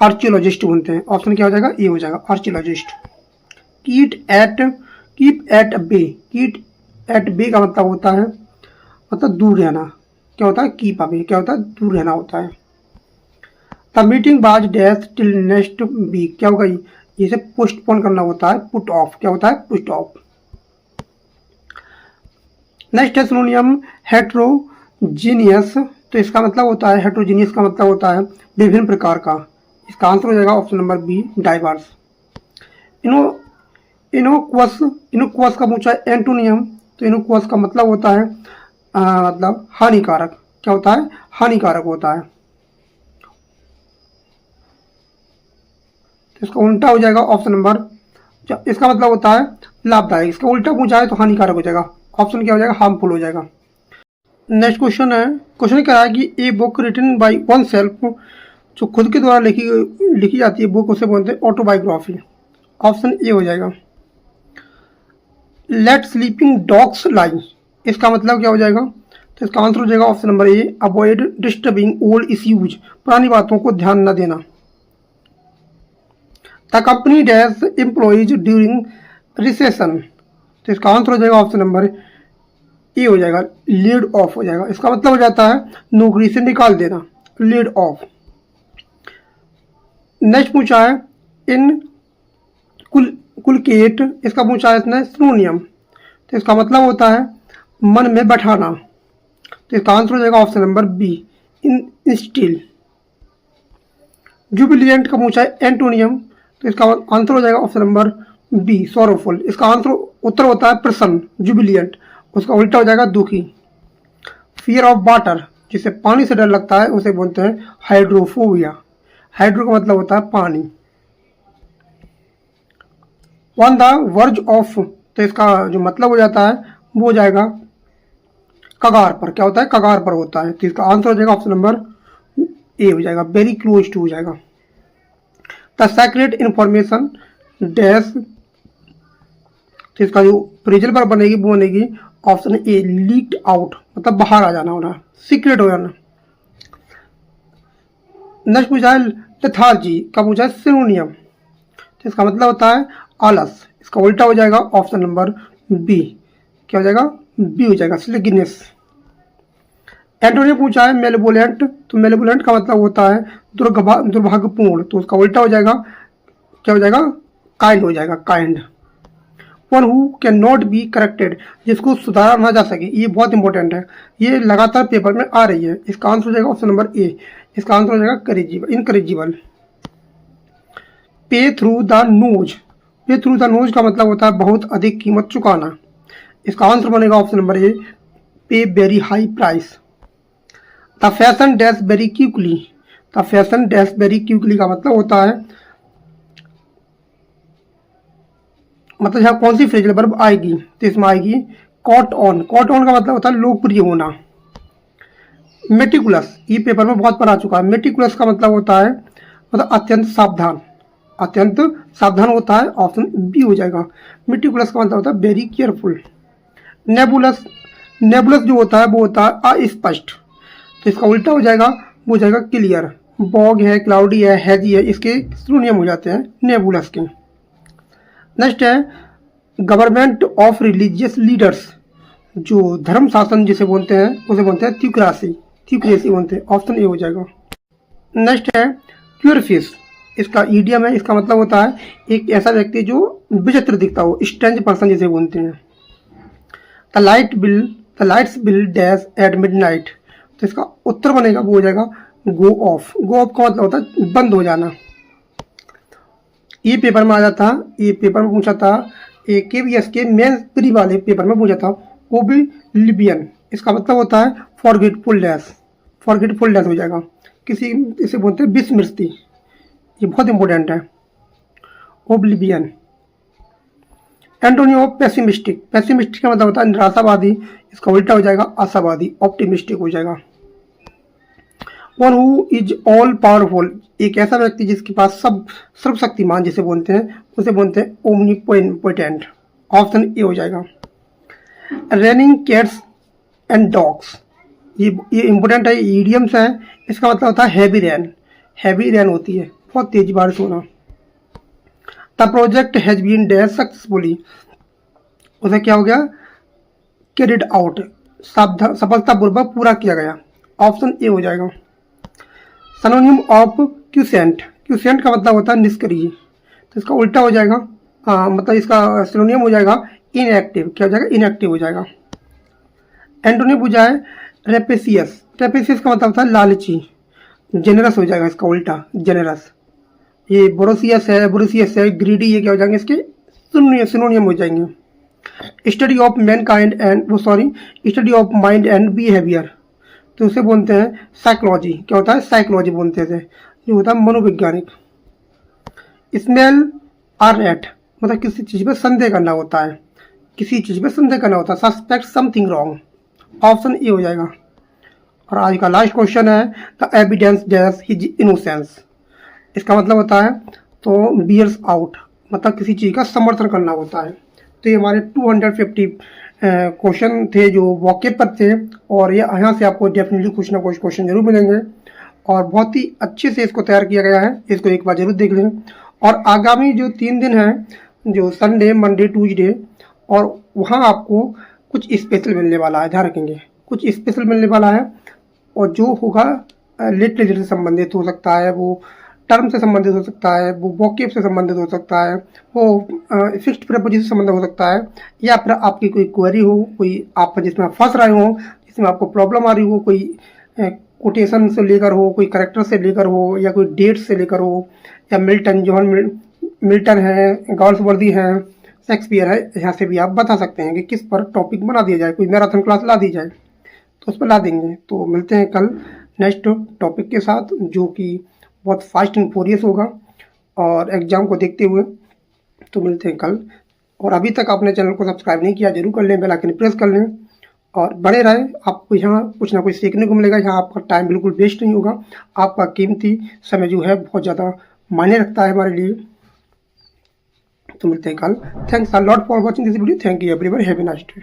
S1: आर्कियोलॉजिस्ट बोलते हैं। ऑप्शन क्या हो जाएगा, ए हो जाएगा archaeologist. Keep at bay, keep at bay का मतलब होता है मतलब दूर रहना। क्या होता है, कीप अवे क्या होता है, दूर रहना होता है। द मीटिंग बाज डैश टिल नेक्स्ट वीक, क्या होगा, इसे पोस्टपोन करना होता है, पुट ऑफ, क्या होता है, पुट ऑफ। नेक्स्ट है सिनोनियम हेट्रोजीनियस, तो इसका मतलब होता है, हेट्रोजीनियस का मतलब होता है विभिन्न प्रकार का। इसका आंसर हो जाएगा ऑप्शन नंबर बी डाइवर्स। इनोक्वस का पूछा है एंटोनियम, तो इनोक्वस का मतलब होता है मतलब हानिकारक, क्या होता है, हानिकारक होता है। तो इसका उल्टा हो जाएगा ऑप्शन नंबर, इसका मतलब होता है लाभदायक, इसका उल्टा पूछा है तो हानिकारक हो जाएगा। ऑप्शन क्या हो जाएगा, हार्मफुल हो जाएगा। नेक्स्ट क्वेश्चन है, क्वेश्चन क्या है कि a book written by oneself, जो खुद के द्वारा लिखी जाती है बुक, उसे बोलते हैं ऑटोबायोग्राफी। ऑप्शन ए हो जाएगा। लेट स्लीपिंग डॉग्स लाई, इसका मतलब क्या हो जाएगा, तो इसका आंसर हो जाएगा ऑप्शन नंबर ए अवॉइड डिस्टर्बिंग ओल्ड इश्यूज, पुरानी बातों को ध्यान न देना। The company dash employees during recession, तो इसका आंसर हो जाएगा ऑप्शन नंबर ए हो जाएगा लेड ऑफ हो जाएगा। इसका मतलब हो जाता है नौकरी से निकाल देना, लेड ऑफ। नेक्स्ट पूछा है इन कुलकेट, इसका पूछा है इसने सिनोनियम, तो इसका मतलब होता है मन में बैठाना, तो इसका आंसर हो जाएगा option number B instil. Jubilant का पूछा है एंटोनियम, तो इसका आंसर हो जाएगा ऑप्शन नंबर बी सॉरोफुल। इसका आंसर उत्तर होता है प्रसन्न, जुबिलियंट, उसका उल्टा हो जाएगा दुखी। फियर ऑफ वाटर, जिसे पानी से डर लगता है उसे बोलते हैं हाइड्रोफोबिया, हाइड्रो का मतलब होता है पानी। ऑन द वर्ज ऑफ, तो इसका जो मतलब हो जाता है वो हो जाएगा कगार पर, क्या होता है, कगार पर होता है, तो इसका आंसर हो जाएगा ऑप्शन नंबर ए हो जाएगा वेरी क्लोज टू हो जाएगा। द सेक्रेट इंफॉर्मेशन डैश, तो इसका जो प्रेजल पर बनेगी वो बनेगी ऑप्शन ए लीक्ड आउट, मतलब बाहर आ जाना होना, सीक्रेट हो जाना। नेक्स्ट पूछा है लेथार्जी का पूछा है सिनोनियम, तो इसका मतलब होता है आलस, इसका उल्टा हो जाएगा ऑप्शन नंबर बी, क्या हो जाएगा, बी हो जाएगा स्लेगिनेस। एंटोनियम पूछा है मेलेवोलेंट, तो मेलेवोलेंट का मतलब होता है दुर्भाग्यपूर्ण, तो उसका उल्टा हो जाएगा, क्या हो जाएगा, काइंड हो जाएगा, kind. One who can not be corrected, जिसको सुधारा ना जा सके, ये बहुत इंपॉर्टेंट है, ये लगातार पेपर में आ रही है। इसका आंसर हो जाएगा ऑप्शन नंबर ए, इसका आंसर हो जाएगा करेजिबल, इनकरेजिबल। पे थ्रू द नोज, पे थ्रू द नोज का मतलब होता है बहुत अधिक कीमत चुकाना, इसका आंसर बनेगा ऑप्शन नंबर ए पे very high price. The fashion dash very quickly, the fashion dash very quickly का मतलब होता है मतलब यहाँ कौन सी फ्रेजल वर्ब आएगी, तो इसमें आएगी कॉट ऑन, कॉट ऑन का मतलब होता है लोकप्रिय होना। मेटिकुलस, ये पेपर में बहुत बार आ चुका है, मेटिकुलस का मतलब होता है मतलब अत्यंत सावधान, अत्यंत सावधान होता है, ऑप्शन बी हो जाएगा। मेटिकुलस का मतलब होता है वेरी केयरफुल। नेबुलस, नेबुलस जो होता है वो होता है अस्पष्ट, तो इसका उल्टा हो जाएगा वो हो जाएगा क्लियर। बॉग है, क्लाउडी है, हैजी है, इसके सिनोनियम हो जाते हैं नेबुलस के। नेक्स्ट है गवर्नमेंट ऑफ रिलीजियस लीडर्स, जो धर्म शासन जिसे बोलते हैं उसे बोलते हैं थ्योक्रेसी, थ्योक्रेसी बोलते हैं, ऑप्शन ए हो जाएगा। नेक्स्ट है क्यूरफिश, इसका ईडियम है, इसका मतलब होता है एक ऐसा व्यक्ति जो विचित्र दिखता हो, स्ट्रेंज पर्सन जिसे बोलते हैं। The lights will dash at midnight, तो इसका उत्तर बनेगा वो हो जाएगा गो ऑफ, गो ऑफ का मतलब होता है बंद हो जाना। ये पेपर में आ जाता, ये पेपर में पूछा था, KVS के मेंस प्री वाले पेपर में पूछा था ओबिलिवियन, इसका मतलब होता है फॉरगेटफुलनेस, फॉरगेटफुलनेस हो जाएगा, किसी इसे बोलते हैं विस्मृति, ये बहुत इंपॉर्टेंट है oblivion. Antonym of pessimistic, pessimistic का मतलब होता है निराशावादी, इसका उल्टा हो जाएगा आशावादी, ऑप्टिमिस्टिक हो जाएगा। One who is all powerful, एक ऐसा व्यक्ति जिसके पास सब सर्वशक्तिमान जिसे बोलते हैं, उसे बोलते हैं ओमनीपोटेंट। ऑप्शन ए हो जाएगा। रेनिंग कैट्स एंड डॉग्स, ये इंपॉर्टेंट है, ईडियम्स है, इसका मतलब होता है हैवी रेन, हैवी रेन होती है, बहुत तेज बारिश होना। The project has been dash successfully, उसे क्या हो गया, कैरिड आउट, सफलतापूर्वक पूरा किया गया। ऑप्शन ए हो जाएगा। सिनोनिम ऑफ क्यूसेंट, क्यूसेंट का मतलब होता है निष्क्रिय, तो इसका उल्टा हो जाएगा, मतलब इसका सिनोनिम हो जाएगा इनएक्टिव, क्या हो जाएगा, इनएक्टिव हो जाएगा। एंटोनिम हो जाए रेपेसियस, रेपेसियस का मतलब होता है लालची, जेनरस हो जाएगा इसका उल्टा, जेनरस। ये बोरोसियस है, बोरोसियस है, ग्रीडी, ये क्या हो जाएंगे, इसके सिनोनियम हो जाएंगे। स्टडी ऑफ मैनकाइंड एंड वो sorry study of mind and behaviour, तो उसे बोलते हैं साइकोलॉजी, क्या होता है, साइकोलॉजी बोलते थे, ये होता है मनोवैज्ञानिक। स्मेल आर एट, मतलब किसी चीज़ पे संदेह करना होता है, किसी चीज़ पे संदेह करना होता है, suspect something wrong. Option A हो जाएगा। और आज का लास्ट क्वेश्चन है the evidence dash his innocence, इसका मतलब होता है तो बियर्स आउट, मतलब किसी चीज़ का समर्थन करना होता है। तो ये हमारे 250 क्वेश्चन थे जो वॉके पर थे, और ये यहाँ से आपको डेफिनेटली कुछ ना कुछ क्वेश्चन जरूर मिलेंगे, और बहुत ही अच्छे से इसको तैयार किया गया है, इसको एक बार जरूर देख लें। और आगामी जो 3 दिन हैं, जो संडे, मंडे, ट्यूसडे, और वहाँ आपको कुछ स्पेशल मिलने वाला है, ध्यान रखेंगे, कुछ स्पेशल मिलने वाला है। और जो होगा लिटरेचर से संबंधित हो सकता है, वो टर्म से संबंधित हो सकता है, वो वोकेब से संबंधित हो सकता है, वो फिक्स्ड प्रीपोजिशन से संबंधित हो सकता है, या फिर आपकी कोई क्वेरी हो, कोई आप जिसमें फंस रहे हो, जिसमें आपको प्रॉब्लम आ रही हो, कोई कोटेशन से लेकर हो, कोई करेक्टर से लेकर हो, या कोई डेट से लेकर हो, या मिल्टन, जॉन मिल्टन है, गॉल्सवर्दी है, शेक्सपियर है, यहाँ से भी आप बता सकते हैं कि किस पर टॉपिक बना दिया जाए, कोई मैराथन क्लास ला दी जाए तो उस पर ला देंगे। तो मिलते हैं कल नेक्स्ट टॉपिक के साथ, जो कि बहुत फास्ट एंड फ्यूरियस होगा और एग्जाम को देखते हुए। तो मिलते हैं कल, और अभी तक आपने चैनल को सब्सक्राइब नहीं किया जरूर कर लें, बेल आइकन प्रेस कर लें और बने रहें। आपको यहाँ कुछ ना कुछ सीखने को मिलेगा, यहाँ आपका टाइम बिल्कुल वेस्ट नहीं होगा, आपका कीमती समय जो है बहुत ज़्यादा मायने रखता है हमारे लिए। तो मिलते हैं कल। Thanks a lot for watching this video. Thank you everyone, have a nice day.